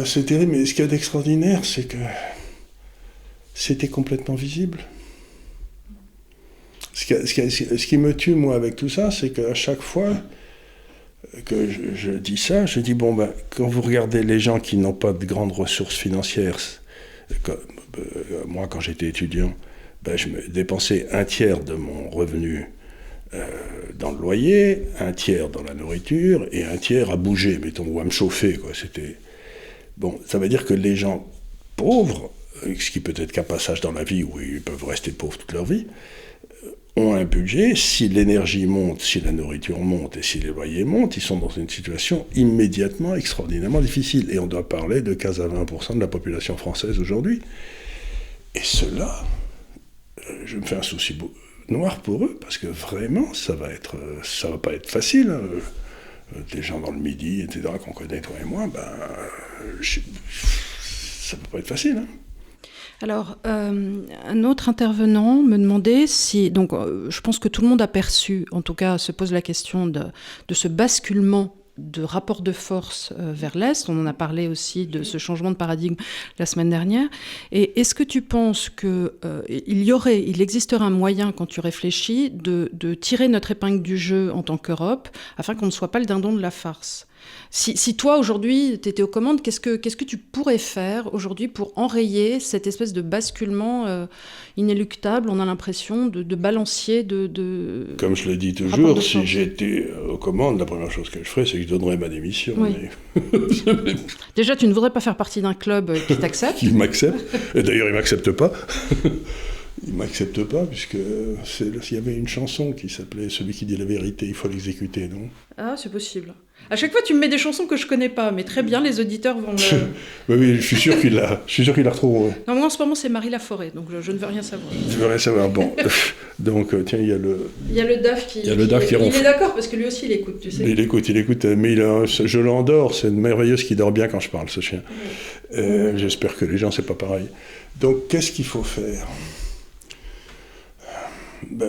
c'est terrible, mais ce qu'il y a d'extraordinaire, c'est que c'était complètement visible. Ce qui me tue, moi, avec tout ça, c'est qu'à chaque fois que je dis ça, je dis, quand vous regardez les gens qui n'ont pas de grandes ressources financières, moi, quand j'étais étudiant, je me dépensais un tiers de mon revenu dans le loyer, un tiers dans la nourriture, et un tiers à bouger, mettons, ou à me chauffer, quoi. Ça veut dire que les gens pauvres, ce qui peut être qu'un passage dans la vie où ils peuvent rester pauvres toute leur vie, ont un budget. Si l'énergie monte, si la nourriture monte et si les loyers montent, ils sont dans une situation immédiatement extraordinairement difficile. Et on doit parler de 15 à 20% de la population française aujourd'hui. Et cela, je me fais un souci noir pour eux, parce que vraiment, ça va pas être facile. Des gens dans le Midi, etc., qu'on connaît, toi et moi, ça peut pas être facile, hein. Alors, un autre intervenant me demandait si... Donc, je pense que tout le monde a perçu, en tout cas, se pose la question de ce basculement de rapport de force vers l'Est. On en a parlé aussi de ce changement de paradigme la semaine dernière. Et est-ce que tu penses qu'il existerait un moyen, quand tu réfléchis, de tirer notre épingle du jeu en tant qu'Europe, afin qu'on ne soit pas le dindon de la farce ? Si toi, aujourd'hui, tu étais aux commandes, qu'est-ce que tu pourrais faire aujourd'hui pour enrayer cette espèce de basculement inéluctable, on a l'impression, de balancier de Comme je le dis toujours, si j'étais aux commandes, la première chose que je ferais, c'est que je donnerais ma démission. Oui. Mais... Déjà, tu ne voudrais pas faire partie d'un club qui t'accepte. Qui m'accepte. Et d'ailleurs, il ne m'accepte pas. Il ne m'accepte pas, puisque il y avait une chanson qui s'appelait « Celui qui dit la vérité, il faut l'exécuter », non ? Ah, c'est possible. À chaque fois, tu me mets des chansons que je connais pas, mais très bien, les auditeurs vont le... Oui, je suis sûr qu'ils la retrouveront. Non, moi, en ce moment, c'est Marie Laforêt, donc je ne veux rien savoir. Tu veux rien savoir, bon. Donc, tiens, il y a le... Il y a le DAF qui... Il y a le DAF qui ronfle. Il est d'accord, parce que lui aussi, il écoute, tu sais. Il écoute, mais je l'endors, c'est une merveilleuse qui dort bien quand je parle, ce chien. J'espère que les gens, c'est pas pareil. Donc, qu'est-ce qu'il faut faire ?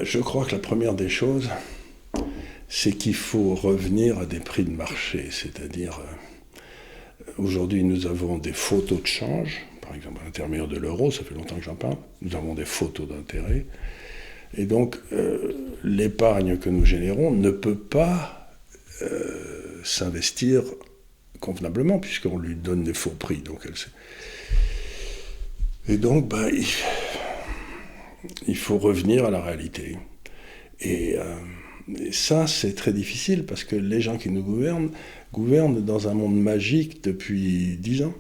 Je crois que la première des choses, c'est qu'il faut revenir à des prix de marché. C'est-à-dire, aujourd'hui, nous avons des faux taux de change, par exemple à l'intérieur de l'euro, ça fait longtemps que j'en parle, nous avons des faux taux d'intérêt. Et donc, l'épargne que nous générons ne peut pas s'investir convenablement, puisqu'on lui donne des faux prix. Et donc, il faut revenir à la réalité. Et ça, c'est très difficile, parce que les gens qui nous gouvernent dans un monde magique depuis 10 ans.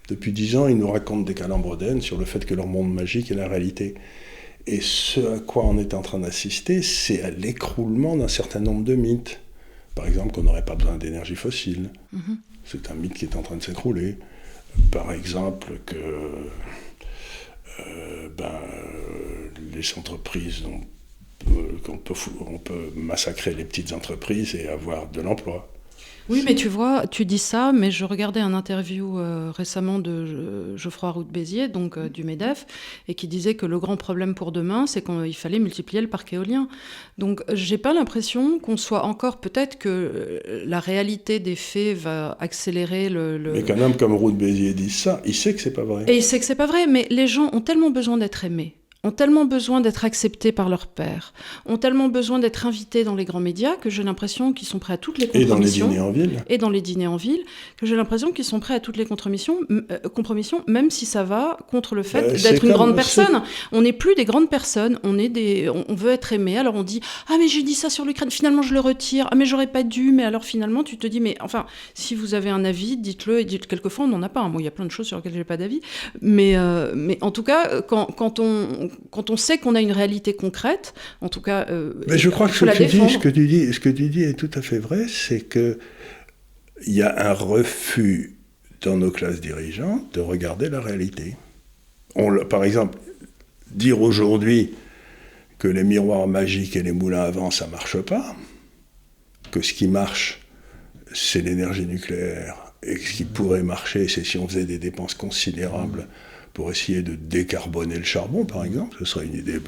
Depuis 10 ans, ils nous racontent des calembredaines sur le fait que leur monde magique est la réalité. Et ce à quoi on est en train d'assister, c'est à l'écroulement d'un certain nombre de mythes. Par exemple, qu'on n'aurait pas besoin d'énergie fossile. Mm-hmm. C'est un mythe qui est en train de s'écrouler. Par exemple, que les entreprises, on peut massacrer les petites entreprises et avoir de l'emploi. Oui, mais tu vois, tu dis ça, mais je regardais un interview récemment de Geoffroy Roux de Béziers, donc du MEDEF, et qui disait que le grand problème pour demain, c'est qu'il fallait multiplier le parc éolien. Donc, j'ai pas l'impression qu'on soit encore, peut-être que la réalité des faits va accélérer Mais qu'un homme comme Roux de Béziers dise ça, il sait que c'est pas vrai. Et il sait que c'est pas vrai, mais les gens ont tellement besoin d'être aimés, ont tellement besoin d'être acceptés par leurs pairs, ont tellement besoin d'être invités dans les grands médias que j'ai l'impression qu'ils sont prêts à toutes les compromissions. Et dans les dîners en ville. Que j'ai l'imprestion qu'ils sont prêts à toutes les compromissions, même si ça va contre le fait d'être une grande personne. On n'est plus des grandes personnes, on veut être aimé. Alors on dit « Ah mais j'ai dit ça sur l'Ukraine, finalement je le retire. Ah mais j'aurais pas dû. » Mais alors finalement tu te dis « Mais enfin, si vous avez un avis, dites-le. » Et quelquefois on n'en a pas. Moi, il y a plein de choses sur lesquelles j'ai pas d'avis. Mais en tout cas, quand on sait qu'on a une réalité concrète, en tout cas, mais je crois que ce que tu dis est tout à fait vrai, c'est que il y a un refus dans nos classes dirigeantes de regarder la réalité. Par exemple, dire aujourd'hui que les miroirs magiques et les moulins à vent, ça marche pas, que ce qui marche, c'est l'énergie nucléaire, et ce qui pourrait marcher, c'est si on faisait des dépenses considérables pour essayer de décarboner le charbon, par exemple. Ce serait une idée...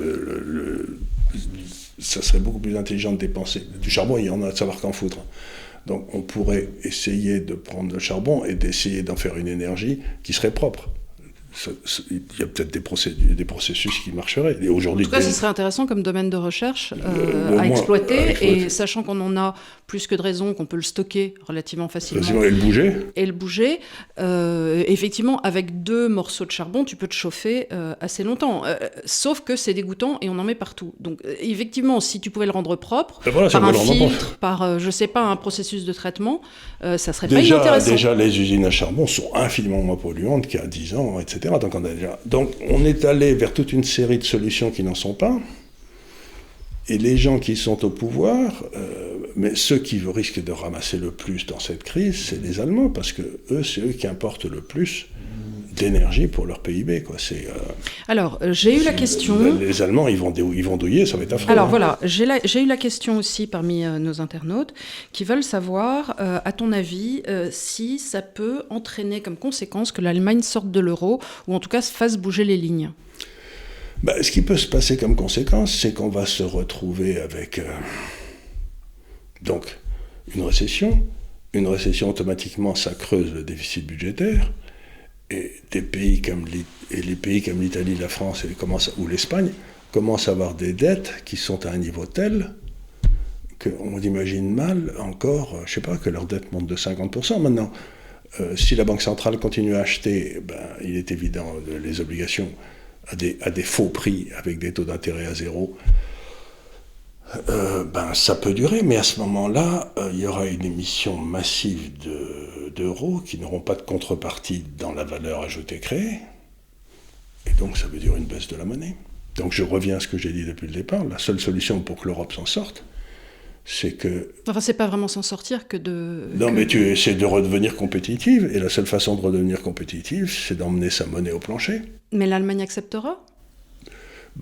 ça serait beaucoup plus intelligent de dépenser. Du charbon, il y en a de savoir qu'en foutre. Donc on pourrait essayer de prendre le charbon et d'essayer d'en faire une énergie qui serait propre. Il y a peut-être des processus qui marcheraient. Et aujourd'hui, en tout cas, ce serait intéressant comme domaine de recherche à exploiter, et sachant qu'on en a plus que de raison, qu'on peut le stocker relativement facilement. Et le bouger. Effectivement, avec 2 morceaux de charbon, tu peux te chauffer assez longtemps. Sauf que c'est dégoûtant et on en met partout. Donc, effectivement, si tu pouvais le rendre propre, par un filtre, par, je sais pas, un processus de traitement, ça serait pas inintéressant. Déjà, les usines à charbon sont infiniment moins polluantes qu'il y a 10 ans, etc. Donc on est allé vers toute une série de solutions qui n'en sont pas, et les gens qui sont au pouvoir, mais ceux qui risquent de ramasser le plus dans cette crise, c'est les Allemands, parce que c'est eux qui importent le plus d'énergie pour leur PIB, quoi. Alors, j'ai eu la question... Les Allemands, ils vont douiller, ça va être affreux. Alors voilà, j'ai eu la question aussi parmi nos internautes qui veulent savoir, à ton avis, si ça peut entraîner comme conséquence que l'Allemagne sorte de l'euro, ou en tout cas fasse bouger les lignes. Ce qui peut se passer comme conséquence, c'est qu'on va se retrouver avec donc une récession, une récession, automatiquement, ça creuse le déficit budgétaire. Et les pays comme l'Italie, la France ou l'Espagne commencent à avoir des dettes qui sont à un niveau tel qu'on imagine mal encore, je ne sais pas, que leur dette monte de 50%. Maintenant, si la Banque centrale continue à acheter, il est évident, les obligations à des faux prix avec des taux d'intérêt à zéro, ça peut durer, mais à ce moment-là, il y aura une émission massive d'euros qui n'auront pas de contrepartie dans la valeur ajoutée créée. Et donc, ça veut dire une baisse de la monnaie. Donc, je reviens à ce que j'ai dit depuis le départ. La seule solution pour que l'Europe s'en sorte, c'est que... Enfin, c'est pas vraiment s'en sortir que de... Non, mais tu essaies de redevenir compétitive, et la seule façon de redevenir compétitive, c'est d'emmener sa monnaie au plancher. Mais l'Allemagne acceptera ?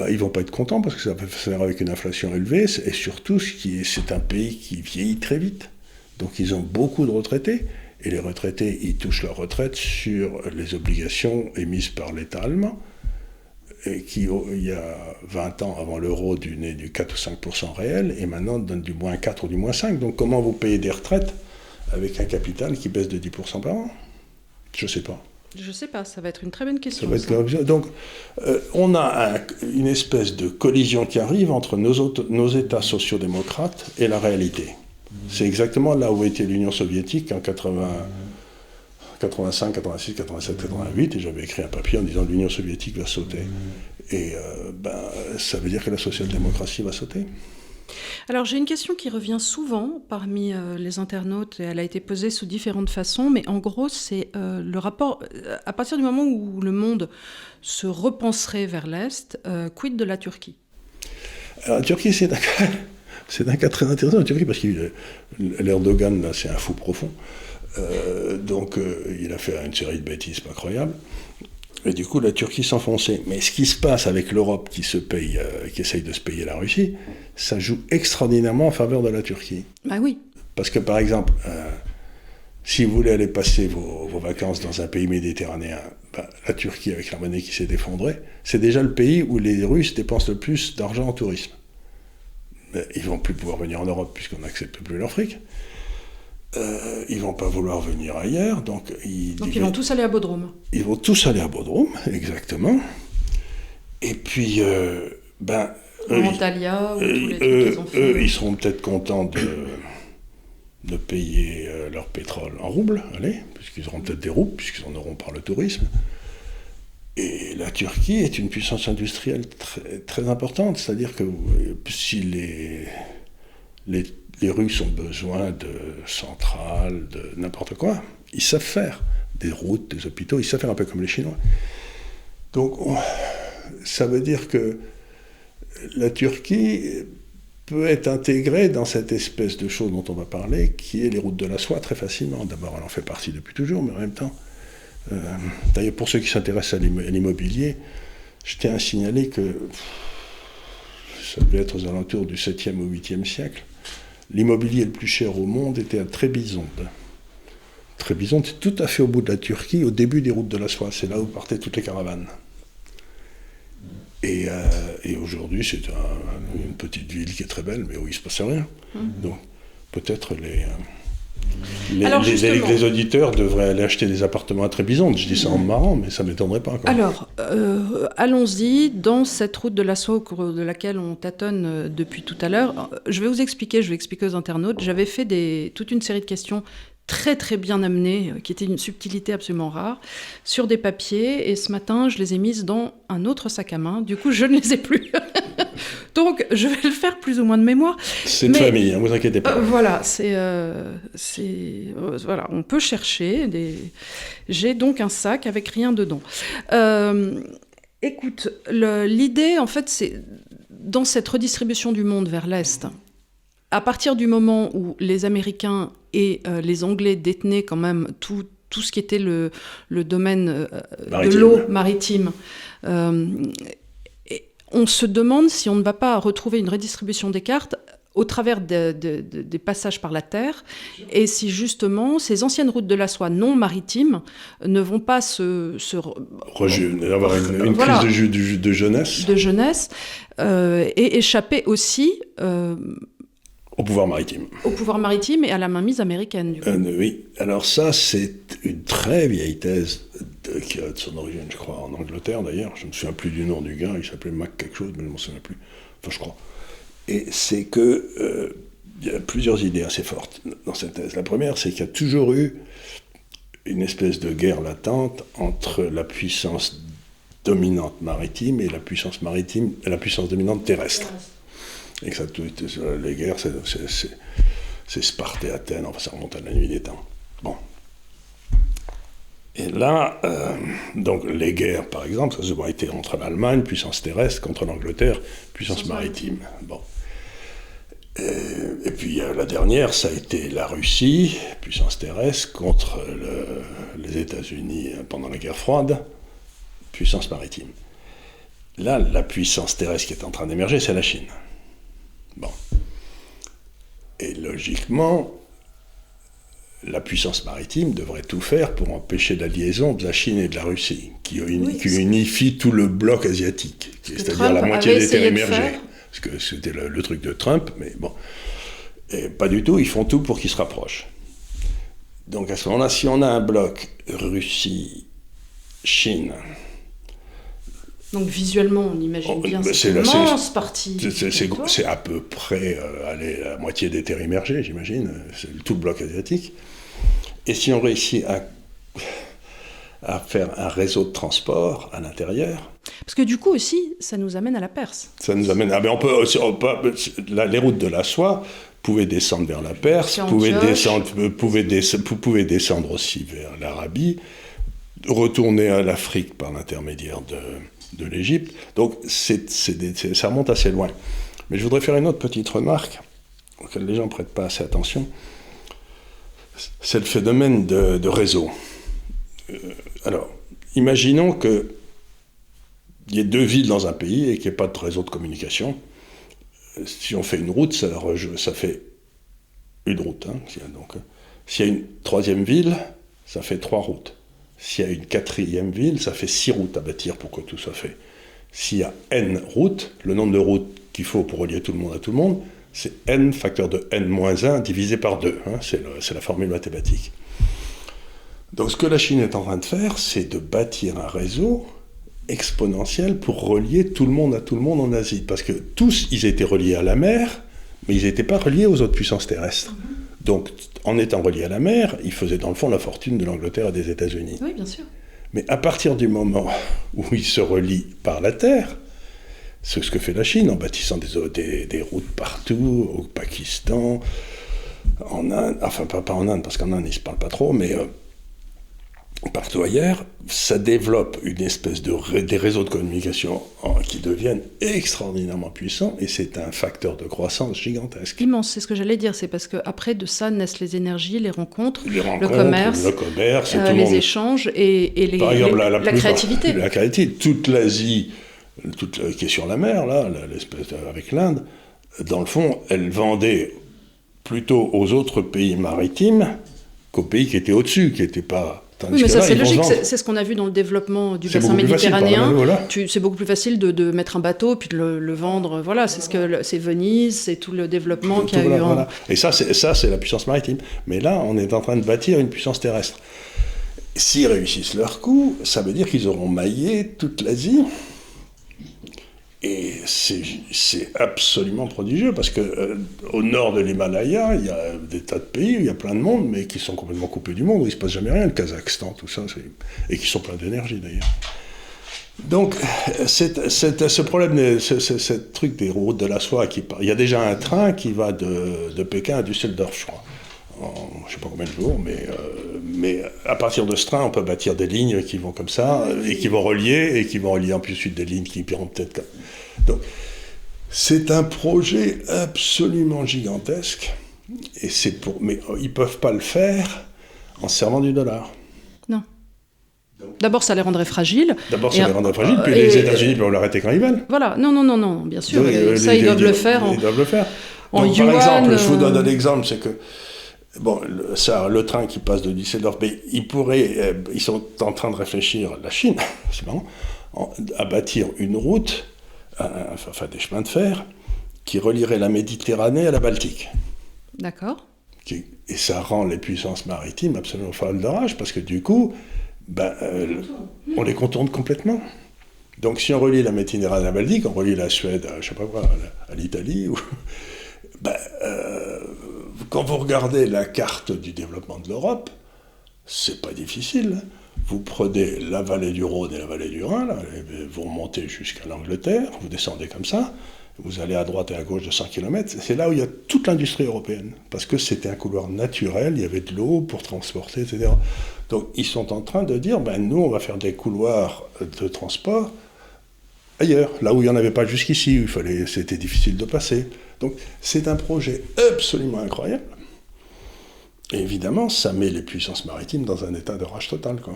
Ils ne vont pas être contents parce que ça va faire avec une inflation élevée, et surtout, c'est un pays qui vieillit très vite. Donc ils ont beaucoup de retraités, et les retraités, ils touchent leur retraite sur les obligations émises par l'État allemand, et qui, il y a 20 ans avant l'euro, du 4 ou 5% réel, et maintenant donne du moins 4 ou du moins 5. Donc comment vous payez des retraites avec un capital qui baisse de 10% par an ? Je ne sais pas. Je ne sais pas, ça va être une très bonne question. Donc, on a une espèce de collision qui arrive entre nos États sociaux-démocrates et la réalité. C'est exactement là où était l'Union soviétique en 85, 86, 87, 88, et j'avais écrit un papier en disant que l'Union soviétique va sauter. Et ça veut dire que la social-démocratie va sauter. Alors j'ai une question qui revient souvent parmi les internautes, et elle a été posée sous différentes façons, mais en gros c'est le rapport, à partir du moment où le monde se repenserait vers l'Est, quid de la Turquie ? Alors la Turquie c'est un cas très intéressant, la Turquie, parce que l'Erdogan là c'est un fou profond, donc il a fait une série de bêtises pas croyables. Et du coup, la Turquie s'enfonçait. Mais ce qui se passe avec l'Europe qui essaye de se payer la Russie, ça joue extraordinairement en faveur de la Turquie. Bah oui. Parce que, par exemple, si vous voulez aller passer vos vacances dans un pays méditerranéen, la Turquie, avec la monnaie qui s'est effondrée, c'est déjà le pays où les Russes dépensent le plus d'argent en tourisme. Mais ils ne vont plus pouvoir venir en Europe puisqu'on n'accepte plus leur fric. Ils ne vont pas vouloir venir ailleurs, donc ils vont tous aller à Bodrum. Ils vont tous aller à Bodrum, exactement. Et puis, Antalya, ou tous les trucs qu'ils ont fait. Ils seront peut-être contents de payer leur pétrole en roubles, puisqu'ils auront peut-être des roubles, puisqu'ils en auront par le tourisme. Et la Turquie est une puissance industrielle très, très importante, c'est-à-dire que si les Russes ont besoin de centrales, de n'importe quoi, ils savent faire des routes, des hôpitaux, ils savent faire un peu comme les Chinois. Donc ça veut dire que la Turquie peut être intégrée dans cette espèce de chose dont on va parler, qui est les routes de la soie, très facilement. D'abord, elle en fait partie depuis toujours, mais en même temps, d'ailleurs pour ceux qui s'intéressent à l'immobilier, je tiens à signaler que ça devait être aux alentours du 7e ou 8e siècle. L'immobilier le plus cher au monde était à Trébizonde. Trébizonde, c'est tout à fait au bout de la Turquie, au début des routes de la soie. C'est là où partaient toutes les caravanes. Et aujourd'hui, c'est une petite ville qui est très belle, mais où il ne se passe rien. Donc, peut-être les auditeurs devraient aller acheter des appartements à Trébizonde. Je dis ça en marrant, mais ça ne m'étonnerait pas. Alors, allons-y dans cette route de la soie au cours de laquelle on tâtonne depuis tout à l'heure. Je vais expliquer aux internautes. J'avais fait toute une série de questions très très bien amenées, qui étaient une subtilité absolument rare, sur des papiers, et ce matin, je les ai mises dans un autre sac à main. Du coup, je ne les ai plus. Donc, je vais le faire plus ou moins de mémoire. C'est de famille, ne vous inquiétez pas. Voilà, voilà, on peut chercher. J'ai donc un sac avec rien dedans. Écoute, l'idée, en fait, c'est dans cette redistribution du monde vers l'Est, à partir du moment où les Américains et les Anglais détenaient quand même tout ce qui était le domaine de l'eau maritime, on se demande si on ne va pas retrouver une redistribution des cartes au travers des passages par la terre, et si justement ces anciennes routes de la soie non maritimes ne vont pas avoir une crise de jeunesse. Et échapper aussi Au pouvoir maritime. Au pouvoir maritime et à la mainmise américaine, du coup. Oui. Alors ça, c'est une très vieille thèse qui a de son origine, je crois, en Angleterre d'ailleurs. Je ne me souviens plus du nom du gars, il s'appelait Mac quelque chose, mais je ne m'en souviens plus. Enfin, je crois. Et c'est que il y a plusieurs idées assez fortes dans cette thèse. La première, c'est qu'il y a toujours eu une espèce de guerre latente entre la puissance dominante maritime et la puissance dominante terrestre. Et que ça, les guerres, c'est Sparte et Athènes, enfin ça remonte à la nuit des temps. Bon. Et là, donc les guerres, par exemple, ça a souvent été entre l'Allemagne, puissance terrestre, contre l'Angleterre, puissance maritime. Bon. Et puis la dernière, ça a été la Russie, puissance terrestre, contre les États-Unis pendant la guerre froide, puissance maritime. Là, la puissance terrestre qui est en train d'émerger, c'est la Chine. Bon. Et logiquement, la puissance maritime devrait tout faire pour empêcher la liaison de la Chine et de la Russie, qui unifie tout le bloc asiatique, c'est-à-dire la moitié des terres émergées. Parce que c'était le truc de Trump, mais bon. Et pas du tout, ils font tout pour qu'ils se rapprochent. Donc à ce moment-là, si on a un bloc Russie, Chine... Donc visuellement, on imagine bien cette immense partie. C'est à peu près la moitié des terres immergées, j'imagine, c'est tout le bloc asiatique. Et si on réussit à faire un réseau de transport à l'intérieur... Parce que du coup aussi, ça nous amène à la Perse. Ça nous amène... mais les routes de la soie pouvaient descendre vers la Perse, pouvaient descendre aussi vers l'Arabie, retourner à l'Afrique par l'intermédiaire de l'Égypte. Donc ça remonte assez loin. Mais je voudrais faire une autre petite remarque auquel les gens ne prêtent pas assez attention. C'est le phénomène de réseau. Alors, imaginons qu'il y ait deux villes dans un pays et qu'il n'y ait pas de réseau de communication. Si on fait une route, ça fait une route. Hein. Donc, s'il y a une troisième ville, ça fait 3 routes. S'il y a une quatrième ville, ça fait 6 routes à bâtir pour que tout soit fait. S'il y a n routes, le nombre de routes qu'il faut pour relier tout le monde à tout le monde, c'est n facteur de n-1 divisé par 2. Hein, c'est la formule mathématique. Donc ce que la Chine est en train de faire, c'est de bâtir un réseau exponentiel pour relier tout le monde à tout le monde en Asie. Parce que tous, ils étaient reliés à la mer, mais ils n'étaient pas reliés aux autres puissances terrestres. Donc, en étant reliés à la mer, ils faisaient dans le fond la fortune de l'Angleterre et des États-Unis. Oui, bien sûr. Mais à partir du moment où ils se relient par la terre, c'est ce que fait la Chine en bâtissant des routes partout, au Pakistan, en Inde, enfin pas en Inde, parce qu'en Inde ils ne se parlent pas trop, mais partout ailleurs, ça développe une espèce des réseaux de communication qui deviennent extraordinairement puissants, et c'est un facteur de croissance gigantesque. Immense, c'est ce que j'allais dire, c'est parce qu'après de ça naissent les énergies, les rencontres, le commerce, les échanges et la créativité. La créativité. Toute l'Asie, qui est sur la mer, là, l'espèce avec l'Inde, dans le fond, elle vendait plutôt aux autres pays maritimes qu'aux pays qui étaient au-dessus, qui n'étaient pas... Oui, mais ça c'est logique, c'est ce qu'on a vu dans le développement du bassin méditerranéen. C'est beaucoup plus facile de mettre un bateau puis de le vendre. Voilà, c'est Venise, c'est tout le développement qu'il y a eu. Voilà. Et ça, c'est la puissance maritime. Mais là, on est en train de bâtir une puissance terrestre. S'ils réussissent leur coup, ça veut dire qu'ils auront maillé toute l'Asie. Et c'est absolument prodigieux, parce qu'au nord de l'Himalaya, il y a des tas de pays, il y a plein de monde, mais qui sont complètement coupés du monde, où il ne se passe jamais rien, le Kazakhstan, tout ça, et qui sont pleins d'énergie d'ailleurs. Donc, ce problème, ce truc des routes de la soie, il y a déjà un train qui va de Pékin à Düsseldorf, je crois, je ne sais pas combien de jours, mais à partir de ce train, on peut bâtir des lignes qui vont comme ça, et qui vont relier en plus suite des lignes qui iront peut-être comme... Donc, c'est un projet absolument gigantesque, mais ils ne peuvent pas le faire en servant du dollar. Non. D'abord, ça les rendrait fragiles. Puis les États-Unis peuvent l'arrêter quand ils veulent. Voilà, non, bien sûr. Ils doivent le faire. Ils doivent le faire. En Donc, yuan, par exemple, je vous donne un exemple, c'est que le train qui passe de Düsseldorf, mais ils sont en train de réfléchir, la Chine, c'est marrant, à bâtir une route, enfin des chemins de fer, qui relierait la Méditerranée à la Baltique. D'accord. Et ça rend les puissances maritimes absolument folles de rage, parce que du coup, on les contourne complètement. Donc si on relie la Méditerranée à la Baltique, on relie la Suède à, je sais pas quoi, à l'Italie, quand vous regardez la carte du développement de l'Europe, c'est pas difficile. Vous prenez la vallée du Rhône et la vallée du Rhin, là, vous remontez jusqu'à l'Angleterre, vous descendez comme ça, vous allez à droite et à gauche de 100 km, c'est là où il y a toute l'industrie européenne, parce que c'était un couloir naturel, il y avait de l'eau pour transporter, etc. Donc ils sont en train de dire, nous on va faire des couloirs de transport ailleurs, là où il n'y en avait pas jusqu'ici, où c'était difficile de passer. Donc c'est un projet absolument incroyable. Et évidemment, ça met les puissances maritimes dans un état de rage total, quoi.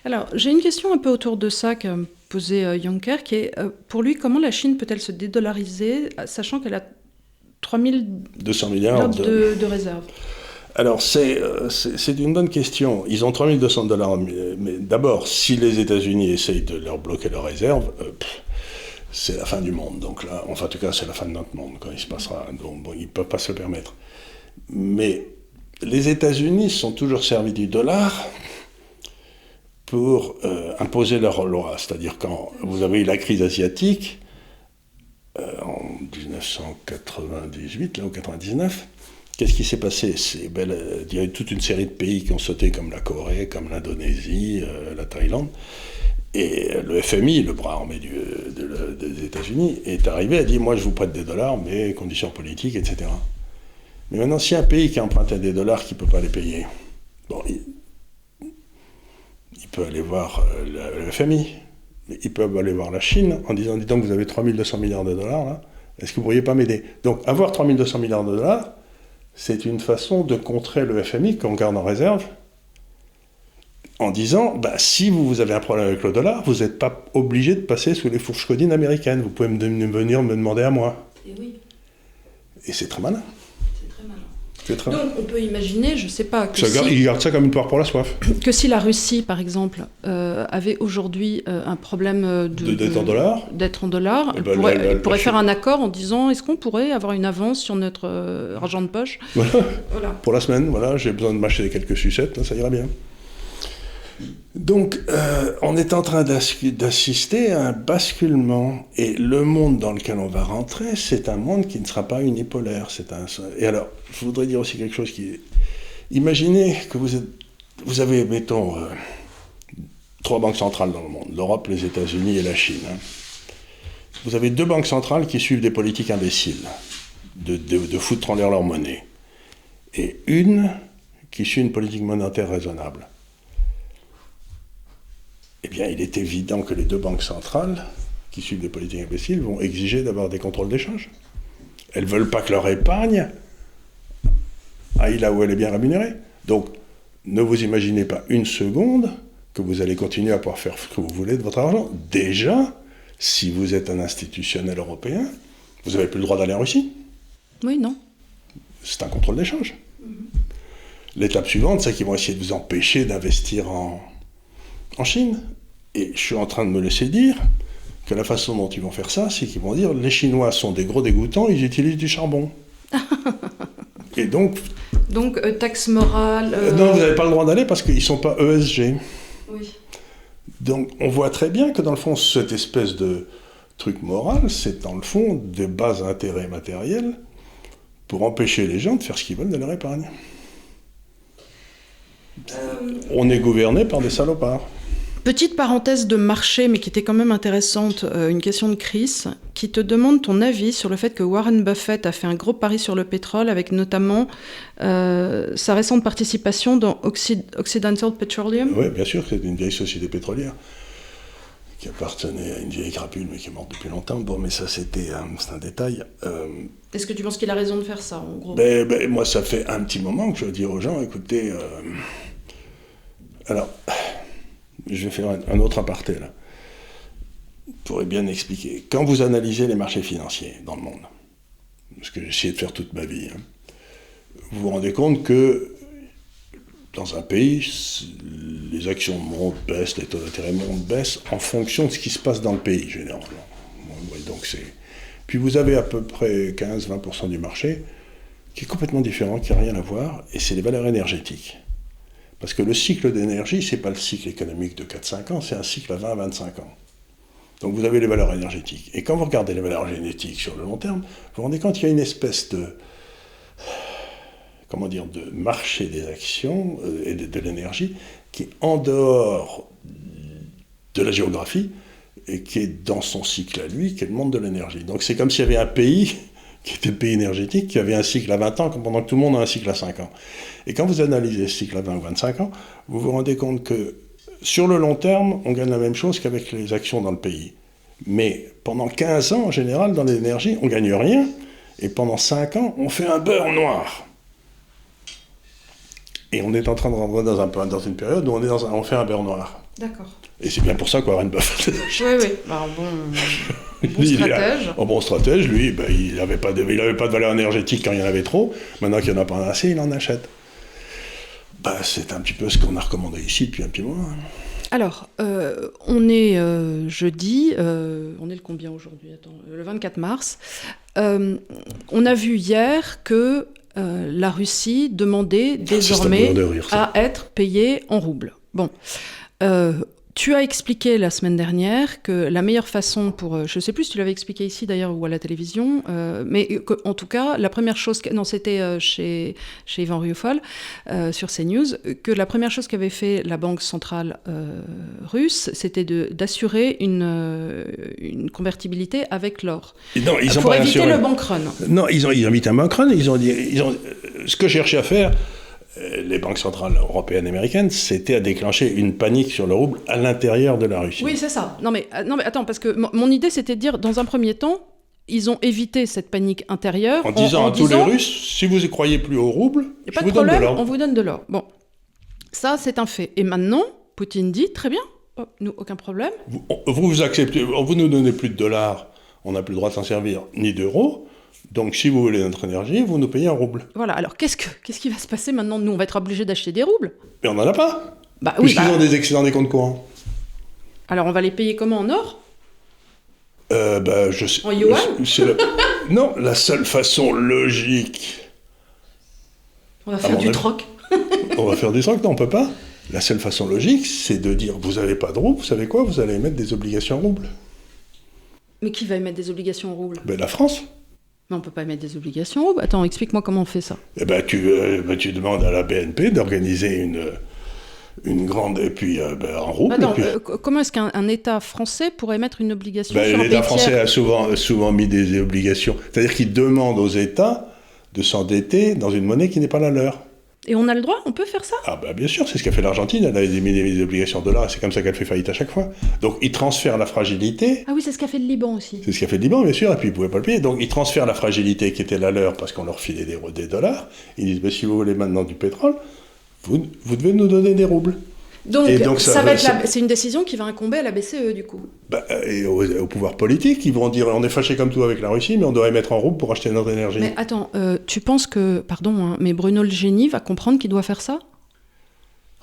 Alors, j'ai une question un peu autour de ça qu'a posé Juncker, qui est, pour lui, comment la Chine peut-elle se dédollariser, sachant qu'elle a 3200 milliards de réserves? Alors, c'est une bonne question. Ils ont 3200 $, mais d'abord, si les États-Unis essayent de leur bloquer leurs réserves, c'est la fin du monde. Donc là, enfin, en tout cas, c'est la fin de notre monde quand il se passera. Donc, bon, ils ne peuvent pas se le permettre. Mais les États-Unis sont toujours servis du dollar pour imposer leur loi. C'est-à-dire quand vous avez eu la crise asiatique en 1998 là, ou 99, qu'est-ce qui s'est passé? Il y a eu toute une série de pays qui ont sauté, comme la Corée, comme l'Indonésie, la Thaïlande. Et le FMI, le bras armé des États-Unis, est arrivé et a dit « Moi, je vous prête des dollars, mais conditions politiques, etc. » Mais maintenant, si un pays qui a emprunté des dollars qui ne peut pas les payer, bon, il peut aller voir le FMI, mais il peut aller voir la Chine en disant « Dis donc, vous avez 3200 milliards de dollars, là, est-ce que vous ne pourriez pas m'aider ?» Donc, avoir 3200 milliards de dollars, c'est une façon de contrer le FMI qu'on garde en réserve, en disant, si vous avez un problème avec le dollar, vous n'êtes pas obligé de passer sous les fourches codines américaines. Vous pouvez venir me demander à moi. Et oui. Et c'est très malin. C'est très malin. Donc on peut imaginer, je ne sais pas... Ils gardent ça comme une poire pour la soif. Que si la Russie, par exemple, avait aujourd'hui un problème d'être en dollars, elle pourrait faire un accord en disant, est-ce qu'on pourrait avoir une avance sur notre argent de poche? Voilà. Pour la semaine, j'ai besoin de m'acheter quelques sucettes, ça ira bien. Donc, on est en train d'assister à un basculement. Et le monde dans lequel on va rentrer, c'est un monde qui ne sera pas unipolaire. Et alors, je voudrais dire aussi quelque chose qui est... Imaginez que vous avez, mettons, 3 banques centrales dans le monde, l'Europe, les États-Unis et la Chine. Vous avez 2 banques centrales qui suivent des politiques imbéciles, de foutre en l'air leur monnaie. Et une qui suit une politique monétaire raisonnable. Eh bien, il est évident que les 2 banques centrales, qui suivent des politiques imbéciles, vont exiger d'avoir des contrôles d'échange. Elles ne veulent pas que leur épargne aille là où elle est bien rémunérée. Donc, ne vous imaginez pas une seconde que vous allez continuer à pouvoir faire ce que vous voulez de votre argent. Déjà, si vous êtes un institutionnel européen, vous n'avez plus le droit d'aller en Russie. Oui, non. C'est un contrôle d'échange. L'étape suivante, c'est qu'ils vont essayer de vous empêcher d'investir en Chine. Et je suis en train de me laisser dire que la façon dont ils vont faire ça, c'est qu'ils vont dire les Chinois sont des gros dégoûtants, ils utilisent du charbon. Et donc... Donc, taxe morale... Non, vous n'avez pas le droit d'aller parce qu'ils ne sont pas ESG. Oui. Donc, on voit très bien que dans le fond, cette espèce de truc moral, c'est dans le fond de bas intérêts matériels pour empêcher les gens de faire ce qu'ils veulent de leur épargne. On est gouverné par des salopards. Petite parenthèse de marché, mais qui était quand même intéressante, une question de Chris, qui te demande ton avis sur le fait que Warren Buffett a fait un gros pari sur le pétrole, avec notamment sa récente participation dans Occidental Petroleum. Oui, bien sûr, c'est une vieille société pétrolière qui appartenait à une vieille crapule, mais qui est morte depuis longtemps. Bon, mais ça, c'est un détail. Est-ce que tu penses qu'il a raison de faire ça, en gros? Moi, ça fait un petit moment que je veux dire aux gens, écoutez... Alors... Je vais faire un autre aparté, là, pour bien expliquer. Quand vous analysez les marchés financiers dans le monde, ce que j'ai essayé de faire toute ma vie, vous vous rendez compte que dans un pays, les actions montent, baissent, les taux d'intérêt montent, baissent, en fonction de ce qui se passe dans le pays, généralement. Donc Puis vous avez à peu près 15-20% du marché qui est complètement différent, qui n'a rien à voir, et c'est les valeurs énergétiques. Parce que le cycle d'énergie, ce n'est pas le cycle économique de 4-5 ans, c'est un cycle à 20-25 ans. Donc vous avez les valeurs énergétiques. Et quand vous regardez les valeurs énergétiques sur le long terme, vous vous rendez compte qu'il y a une espèce de marché des actions et de l'énergie qui est en dehors de la géographie et qui est dans son cycle à lui, qui est le monde de l'énergie. Donc c'est comme s'il y avait un pays qui était le pays énergétique, qui avait un cycle à 20 ans, pendant que tout le monde a un cycle à 5 ans. Et quand vous analysez ce cycle à 20 ou 25 ans, vous vous rendez compte que sur le long terme, on gagne la même chose qu'avec les actions dans le pays. Mais pendant 15 ans, en général, dans l'énergie, on ne gagne rien. Et pendant 5 ans, on fait un beurre noir. Et on est en train de rentrer dans une période où on fait un beurre noir. D'accord. Et c'est bien pour ça qu'Warren Buffett... Oui. Bah, bon stratège. Bon stratège, lui, il n'avait pas de valeur énergétique quand il y en avait trop. Maintenant qu'il n'y en a pas assez, il en achète. C'est un petit peu ce qu'on a recommandé ici depuis un petit moment. Alors, on est jeudi, on est le combien aujourd'hui ? Attends, le 24 mars. On a vu hier que la Russie demandait désormais à être payée en roubles. Bon. Tu as expliqué la semaine dernière que la meilleure façon pour... je ne sais plus si tu l'avais expliqué ici d'ailleurs ou à la télévision, mais en tout cas, la première chose... Non, c'était chez Yvan Rioufol, sur CNews, que la première chose qu'avait fait la Banque centrale russe, c'était d'assurer une convertibilité avec l'or. Non, ils ont pour pas éviter assuré. Le bank run. Non, ils ont évité un bank run. Ils ont ce que cherchaient à faire... les banques centrales européennes et américaines, c'était à déclencher une panique sur le rouble à l'intérieur de la Russie. Oui, c'est ça. Non mais attends, parce que mon idée, c'était de dire, dans un premier temps, ils ont évité cette panique intérieure en disant à tous les Russes, si vous y croyez plus au rouble, je vous donne de l'or. On vous donne de l'or. Bon, ça, c'est un fait. Et maintenant, Poutine dit, très bien, nous, aucun problème. Vous acceptez, vous nous donnez plus de dollars, on n'a plus le droit de s'en servir, ni d'euros. Donc, si vous voulez notre énergie, vous nous payez en roubles. Voilà, alors qu'est-ce qui va se passer maintenant ? Nous, on va être obligés d'acheter des roubles. Mais on n'en a pas. Oui, puisqu'ils ont des excédents des comptes courants. Alors, on va les payer comment ? En or ? En yuan ? Non, la seule façon logique... On va faire du troc. On va faire du troc ? Non, on ne peut pas. La seule façon logique, c'est de dire, vous n'avez pas de roubles, vous savez quoi ? Vous allez émettre des obligations en roubles. Mais qui va émettre des obligations en roubles ? La France. Mais on ne peut pas émettre des obligations en roubles. Attends, explique-moi comment on fait ça. Tu demandes à la BNP d'organiser une grande... Et puis, en roubles... Attends, comment est-ce qu'un État français pourrait émettre une obligation sur un pays tiers ? L'État français a souvent mis des obligations. C'est-à-dire qu'il demande aux États de s'endetter dans une monnaie qui n'est pas la leur. Et on a le droit ? On peut faire ça ? Bien sûr, c'est ce qu'a fait l'Argentine. Elle a mis des obligations en dollars et c'est comme ça qu'elle fait faillite à chaque fois. Donc, ils transfèrent la fragilité. Ah oui, c'est ce qu'a fait le Liban aussi. C'est ce qu'a fait le Liban, bien sûr, et puis ils ne pouvaient pas le payer. Donc, ils transfèrent la fragilité qui était la leur parce qu'on leur filait des dollars. Ils disent, si vous voulez maintenant du pétrole, vous devez nous donner des roubles. Donc c'est une décision qui va incomber à la BCE, du coup. Et au pouvoir politique, ils vont dire, on est fâché comme tout avec la Russie, mais on doit émettre en roubles pour acheter notre énergie. Mais attends, tu penses que, mais Bruno Le Génie va comprendre qu'il doit faire ça ?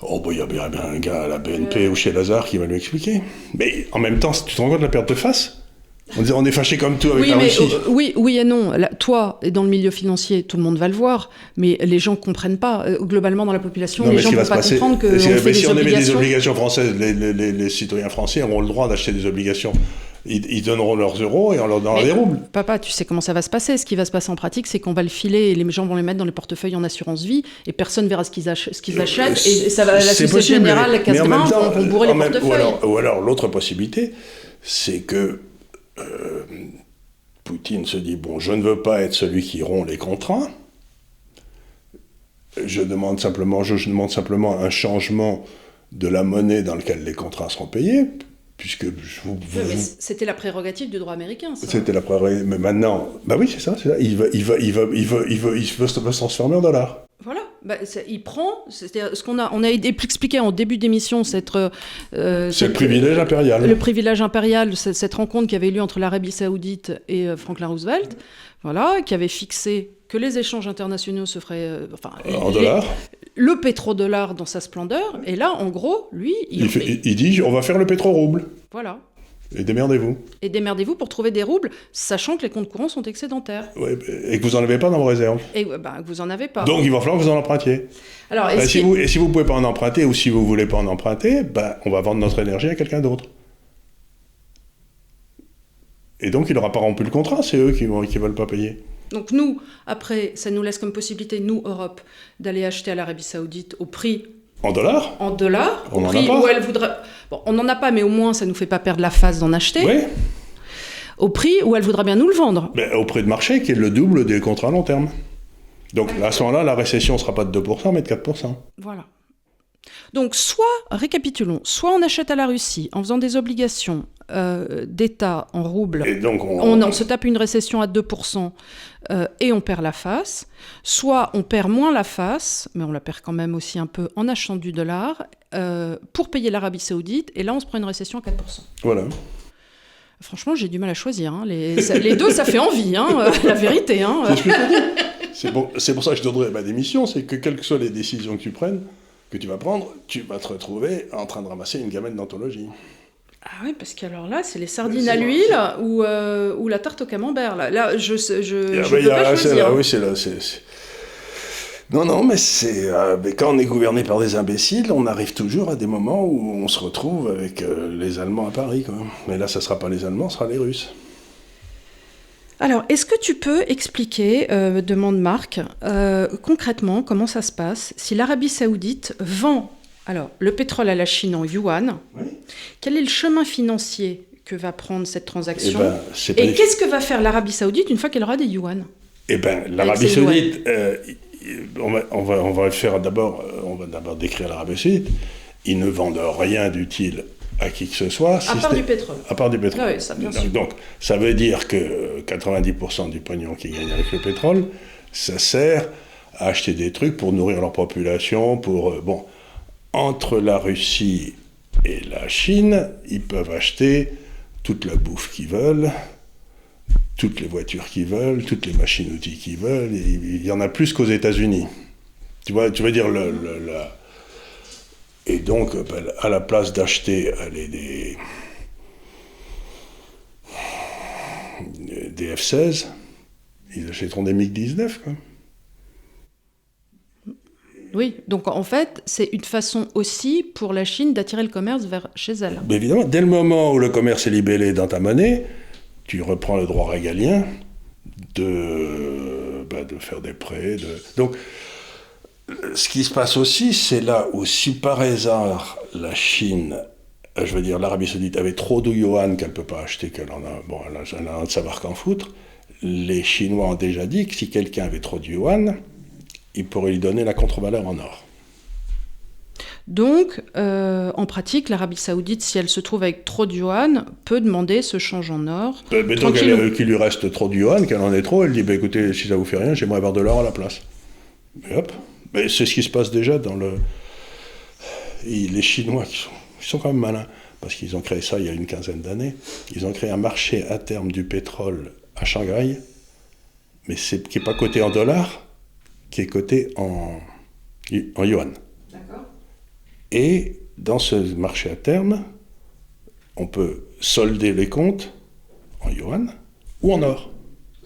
Il y a bien un gars à la BNP ou chez Lazare qui va lui expliquer. Mais en même temps, tu te rends compte de la perte de face ? On est fâché comme tout avec la Russie. Oui et non. Là, toi, dans le milieu financier, tout le monde va le voir, mais les gens ne comprennent pas. Globalement, dans la population, les gens ne vont pas comprendre que si on émet des obligations françaises, les citoyens français auront le droit d'acheter des obligations. Ils donneront leurs euros et on leur donnera des roubles. Papa, tu sais comment ça va se passer. Ce qui va se passer en pratique, c'est qu'on va le filer et les gens vont les mettre dans les portefeuilles en assurance vie et personne ne verra ce qu'ils achètent. Et ça va, la Société Générale, la casse de main, vont bourrer les portefeuilles. Ou alors, l'autre possibilité, c'est que Poutine se dit, je ne veux pas être celui qui rompt les contrats. Je demande simplement un changement de la monnaie dans laquelle les contrats seront payés. Puisque c'était la prérogative du droit américain, ça. C'était la prérogative, mais maintenant, oui, c'est ça. Il veut se transformer en dollars. Voilà, il prend, c'est-à-dire ce qu'on a expliqué en début d'émission, c'est le privilège impérial. Le privilège impérial, cette rencontre qui avait eu lieu entre l'Arabie Saoudite et Franklin Roosevelt, voilà, qui avait fixé que les échanges internationaux se feraient en dollars. Le pétrodollar dans sa splendeur, et là, en gros, lui... Il dit, on va faire le pétro-rouble. Voilà. Et démerdez-vous. Et démerdez-vous pour trouver des roubles, sachant que les comptes courants sont excédentaires. Ouais, et que vous n'en avez pas dans vos réserves. Et que vous n'en avez pas. Donc il va falloir que vous en empruntiez. Alors, Si vous ne pouvez pas en emprunter, ou si vous ne voulez pas en emprunter, on va vendre notre énergie à quelqu'un d'autre. Et donc il n'aura pas rompu le contrat, c'est eux qui ne veulent pas payer. Donc nous, après, ça nous laisse comme possibilité, nous, Europe, d'aller acheter à l'Arabie Saoudite au prix... En dollars ? En dollars, on au prix où elle voudrait... Bon, on n'en a pas, mais au moins, ça ne nous fait pas perdre la phase d'en acheter. Oui. Au prix où elle voudra bien nous le vendre. Mais au prix de marché, qui est le double des contrats à long terme. Donc à ce moment-là, la récession ne sera pas de 2%, mais de 4%. Voilà. Donc récapitulons, soit on achète à la Russie en faisant des obligations d'État en roubles, et donc on se tape une récession à 2% et on perd la face, soit on perd moins la face, mais on la perd quand même aussi un peu en achetant du dollar, pour payer l'Arabie Saoudite, et là on se prend une récession à 4%. Voilà. Franchement, j'ai du mal à choisir. Hein. Les deux, ça fait envie, hein, la vérité. Hein. C'est ce que je veux dire. C'est pour ça que je te donnerai ma démission, c'est que quelles que soient les décisions que tu prennes, que tu vas prendre, tu vas te retrouver en train de ramasser une gamelle d'anthologie. Ah oui, parce qu'alors là, c'est les sardines à l'huile ou la tarte au camembert. Là je peux pas choisir. Oui, c'est là. Non, mais mais quand on est gouverné par des imbéciles, on arrive toujours à des moments où on se retrouve avec les Allemands à Paris, quoi. Mais là, ça sera pas les Allemands, ce sera les Russes. Alors, est-ce que tu peux expliquer, demande Marc, concrètement comment ça se passe si l'Arabie Saoudite vend le pétrole à la Chine en yuan? Oui. Quel est le chemin financier que va prendre cette transaction? Et qu'est-ce que va faire l'Arabie Saoudite une fois qu'elle aura des yuan? L'Arabie Saoudite, on va faire d'abord, on va d'abord décrire l'Arabie Saoudite. Ils ne vendent rien d'utile à qui que ce soit. À part du pétrole. À part du pétrole. Ah oui, ça, bien sûr. Donc, ça veut dire que 90% du pognon qu'ils gagnent avec le pétrole, ça sert à acheter des trucs pour nourrir leur population, entre la Russie et la Chine, ils peuvent acheter toute la bouffe qu'ils veulent, toutes les voitures qu'ils veulent, toutes les machines-outils qu'ils veulent. Il y en a plus qu'aux États-Unis. Tu veux dire Et donc, à la place d'acheter des F-16, ils achèteront des MiG-19, quoi. Oui, donc en fait, c'est une façon aussi pour la Chine d'attirer le commerce vers chez elle. Mais évidemment, dès le moment où le commerce est libellé dans ta monnaie, tu reprends le droit régalien de faire des prêts. Donc, ce qui se passe aussi, c'est là où si par hasard la Chine, l'Arabie Saoudite avait trop de yuan qu'elle ne peut pas acheter, elle a de savoir qu'en foutre, les Chinois ont déjà dit que si quelqu'un avait trop de yuan, il pourrait lui donner la contre-valeur en or. Donc, en pratique, l'Arabie Saoudite, si elle se trouve avec trop de yuan, peut demander ce change en or. Mettons qu'il lui reste trop de yuan, qu'elle en ait trop, elle dit écoutez, si ça vous fait rien, j'aimerais avoir de l'or à la place. Et hop. Mais c'est ce qui se passe déjà dans les Chinois qui sont quand même malins, parce qu'ils ont créé ça il y a une quinzaine d'années. Ils ont créé un marché à terme du pétrole à Shanghai, mais qui n'est pas coté en dollars, qui est coté en yuan. D'accord. Et dans ce marché à terme, on peut solder les comptes en yuan ou en or.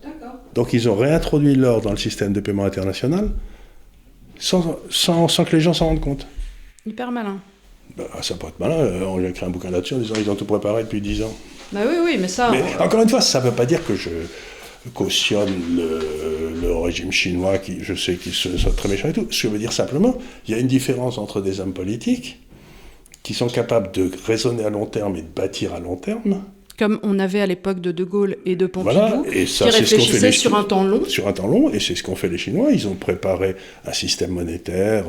D'accord. Donc ils ont réintroduit l'or dans le système de paiement international sans que les gens s'en rendent compte. Hyper malin. Ça peut être malin, on a écrit un bouquin là-dessus en disant qu'ils ont tout préparé depuis 10 ans. Oui, mais ça... Mais encore une fois, ça ne veut pas dire que je cautionne le régime chinois, qui je sais qu'ils sont très méchants et tout. Ce que je veux dire simplement, il y a une différence entre des hommes politiques qui sont capables de raisonner à long terme et de bâtir à long terme. Comme on avait à l'époque de De Gaulle et de Pompidou, voilà, et ça, qui réfléchissaient sur un temps long. Sur un temps long, et c'est ce qu'ont fait les Chinois. Ils ont préparé un système monétaire,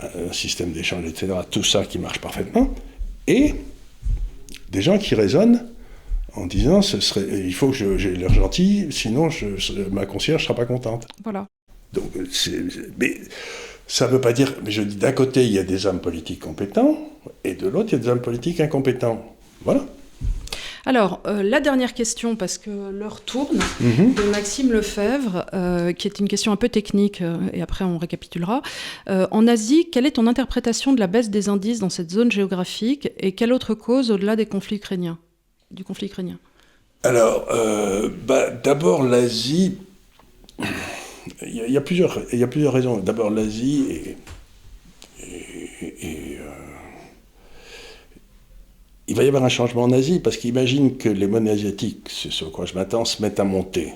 un système d'échange, etc. Tout ça qui marche parfaitement. Et des gens qui raisonnent en disant il faut que j'ai l'air gentil, sinon ma concierge ne sera pas contente. Voilà. Donc, mais ça ne veut pas dire... Mais je dis, d'un côté, il y a des hommes politiques compétents, et de l'autre, il y a des hommes politiques incompétents. Voilà. Alors, la dernière question, parce que l'heure tourne, de Maxime Lefebvre, qui est une question un peu technique, et après on récapitulera. En Asie, quelle est ton interprétation de la baisse des indices dans cette zone géographique, et quelle autre cause au-delà des conflits ukrainiens ? du conflit ukrainien? Alors, d'abord l'Asie, il y a plusieurs raisons. D'abord l'Asie il va y avoir un changement en Asie, parce qu'imagine que les monnaies asiatiques, c'est ce à quoi je m'attends, se mettent à monter.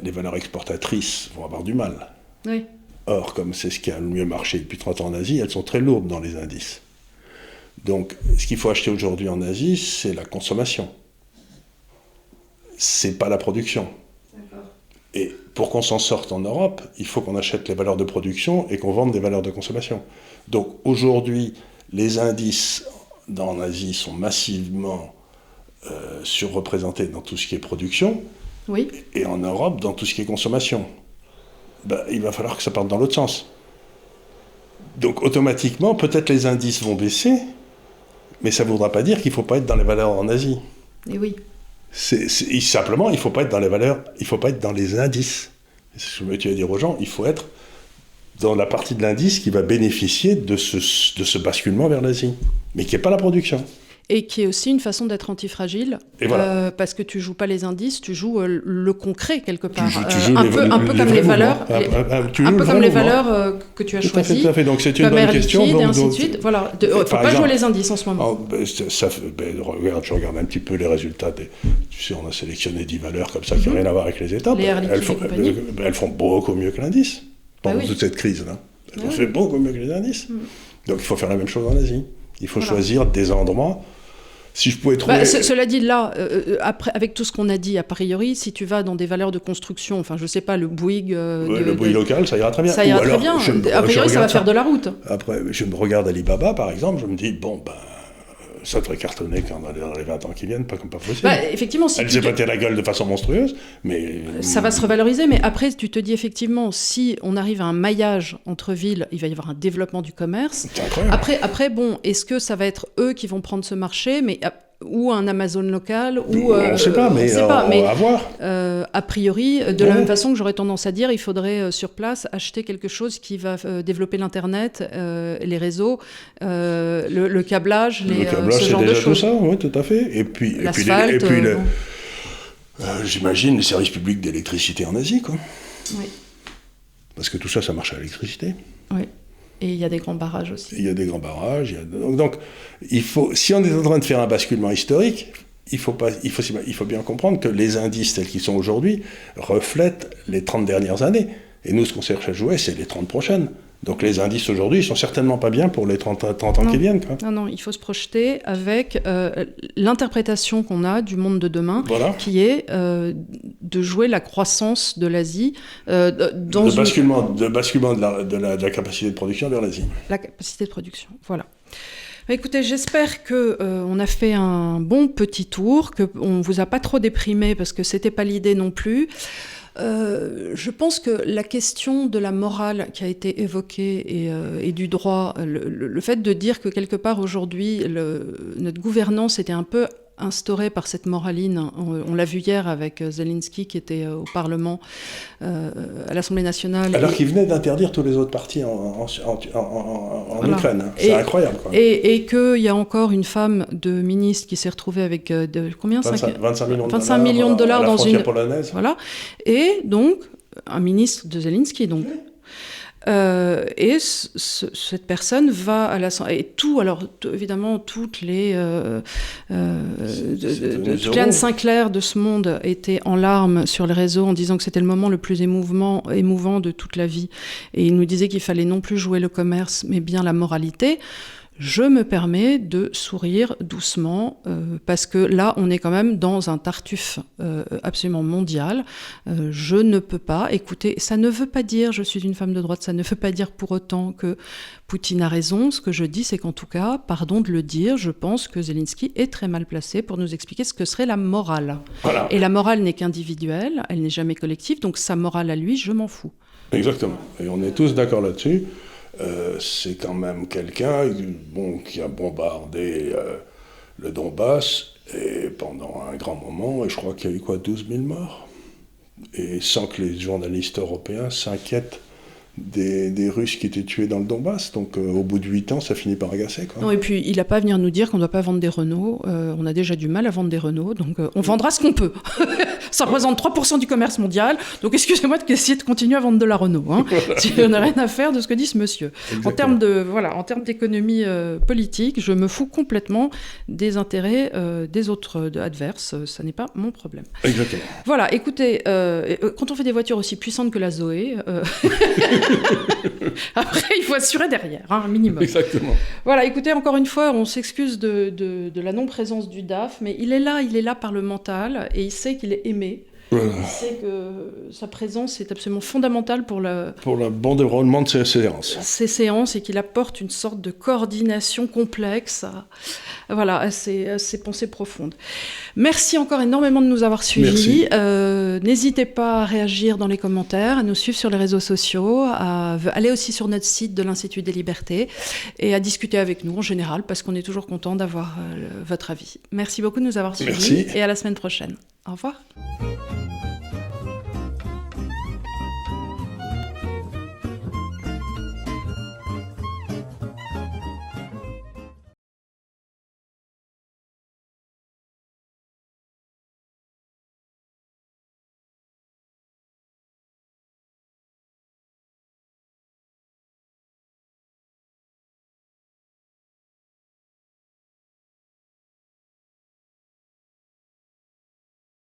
Les valeurs exportatrices vont avoir du mal. Oui. Or, comme c'est ce qui a le mieux marché depuis 30 ans en Asie, elles sont très lourdes dans les indices. Donc, ce qu'il faut acheter aujourd'hui en Asie, c'est la consommation. C'est pas la production. D'accord. Et pour qu'on s'en sorte en Europe, il faut qu'on achète les valeurs de production et qu'on vende des valeurs de consommation. Donc, aujourd'hui, les indices en Asie sont massivement surreprésentés dans tout ce qui est production. Oui. Et en Europe, dans tout ce qui est consommation. Il va falloir que ça parte dans l'autre sens. Donc automatiquement, peut-être les indices vont baisser, mais ça ne voudra pas dire qu'il ne faut pas être dans les valeurs en Asie. Et oui. Simplement, il ne faut pas être dans les valeurs, il ne faut pas être dans les indices. C'est ce que tu vas dire aux gens, il faut être dans la partie de l'indice qui va bénéficier de ce basculement vers l'Asie, mais qui n'est pas la production. Et qui est aussi une façon d'être antifragile, voilà. Parce que tu joues pas les indices, tu joues le concret quelque part. Tu joues un peu comme les valeurs, un peu comme les valeurs que tu as choisies. Tout à fait. Donc c'est une bonne question. Liquide, et ainsi de suite. Voilà. Il ne faut pas jouer les indices en ce moment. Je regarde un petit peu les résultats. Tu sais, on a sélectionné 10 valeurs comme ça qui n'ont rien à voir avec les étapes. Les Air Liquide elles font beaucoup mieux que l'indice pendant toute cette crise-là. Elles ont fait beaucoup mieux que les indices. Donc il faut faire la même chose en Asie. Il faut choisir des endroits. Si je pouvais trouver... Cela dit, là, après, avec tout ce qu'on a dit, a priori, si tu vas dans des valeurs de construction, enfin, je sais pas, le Bouygues... le Bouygues local, ça ira très bien. Ça ira très bien. A priori, ça va faire de la route. Après, je me regarde Alibaba, par exemple, je me dis, ça devrait cartonner quand dans les 20 ans qui viennent, pas comme pas possible. Effectivement, si elle s'est pété la gueule de façon monstrueuse, mais... Ça va se revaloriser, mais après, tu te dis effectivement, si on arrive à un maillage entre villes, il va y avoir un développement du commerce. C'est incroyable. Après, bon, est-ce que ça va être eux qui vont prendre ce marché, ou un Amazon local, ou... on ne sait pas, mais on va voir. A priori, de la même façon que j'aurais tendance à dire, il faudrait sur place acheter quelque chose qui va développer l'Internet, les réseaux, le câblage, ce genre de choses. Tout ça, oui, tout à fait. Et puis j'imagine les services publics d'électricité en Asie, quoi. Oui. Parce que tout ça, ça marche à l'électricité. Oui. Et il y a des grands barrages aussi. Il y a des grands barrages. Donc, si on est en train de faire un basculement historique, il faut bien comprendre que les indices tels qu'ils sont aujourd'hui reflètent les 30 dernières années. Et nous, ce qu'on cherche à jouer, c'est les 30 prochaines. Donc les indices aujourd'hui, ils sont certainement pas bien pour les 30 ans qui viennent. Quoi. Non, il faut se projeter avec l'interprétation qu'on a du monde de demain, qui est de jouer la croissance de l'Asie dans le basculement de la capacité de production vers l'Asie. La capacité de production, voilà. Écoutez, j'espère qu'on a fait un bon petit tour, qu'on ne vous a pas trop déprimé, parce que ce n'était pas l'idée non plus. Je pense que la question de la morale qui a été évoquée et du droit, le fait de dire que quelque part aujourd'hui notre gouvernance était un peu instaurée par cette moraline, on l'a vu hier avec Zelensky qui était au Parlement, à l'Assemblée nationale. Alors qu'il venait d'interdire tous les autres partis en Ukraine. C'est incroyable. Quoi. Et qu'il y a encore une femme de ministre qui s'est retrouvée avec combien 25 millions de dollars dans une polonaise. Voilà. Et donc, un ministre de Zelensky, donc. Et cette personne va à l'Assemblée. Et évidemment, toutes les Anne Sinclair de ce monde étaient en larmes sur les réseaux en disant que c'était le moment le plus émouvant de toute la vie. Et il nous disait qu'il fallait non plus jouer le commerce, mais bien la moralité. Je me permets de sourire doucement parce que là, on est quand même dans un tartuffe absolument mondial. Je ne peux pas écouter. Ça ne veut pas dire, je suis une femme de droite, ça ne veut pas dire pour autant que Poutine a raison. Ce que je dis, c'est qu'en tout cas, pardon de le dire, je pense que Zelensky est très mal placé pour nous expliquer ce que serait la morale. Voilà. Et la morale n'est qu'individuelle, elle n'est jamais collective, donc sa morale à lui, je m'en fous. Exactement. Et on est tous d'accord là-dessus. C'est quand même quelqu'un qui a bombardé le Donbass et pendant un grand moment, et je crois qu'il y a eu 12 000 morts, et sans que les journalistes européens s'inquiètent des Russes qui étaient tués dans le Donbass. Donc au bout de 8 ans, ça finit par agacer, quoi. Non, et puis il n'a pas à venir nous dire qu'on ne doit pas vendre des Renault. On a déjà du mal à vendre des Renault, donc on vendra ce qu'on peut. Ça représente 3% du commerce mondial, donc excusez-moi d'essayer de continuer à vendre de la Renault. Hein. On n'a rien à faire de ce que dit ce monsieur. Exactement. En termes d'économie politique, je me fous complètement des intérêts des autres adverses. Ça n'est pas mon problème. Exactement. Voilà, écoutez, quand on fait des voitures aussi puissantes que la Zoé, après il faut assurer derrière, un minimum. Exactement. Voilà, écoutez, encore une fois, on s'excuse de la non-présence du DAF, mais il est là par le mental, et il sait qu'il est aimé. Voilà. Il sait que sa présence est absolument fondamentale pour le bon déroulement de ces séances. ces séances, et qu'il apporte une sorte de coordination complexe à ces pensées profondes. Merci encore énormément de nous avoir suivis. N'hésitez pas à réagir dans les commentaires, à nous suivre sur les réseaux sociaux, à aller aussi sur notre site de l'Institut des Libertés et à discuter avec nous en général, parce qu'on est toujours content d'avoir votre avis. Merci beaucoup de nous avoir suivis. Merci. Et à la semaine prochaine. Au revoir.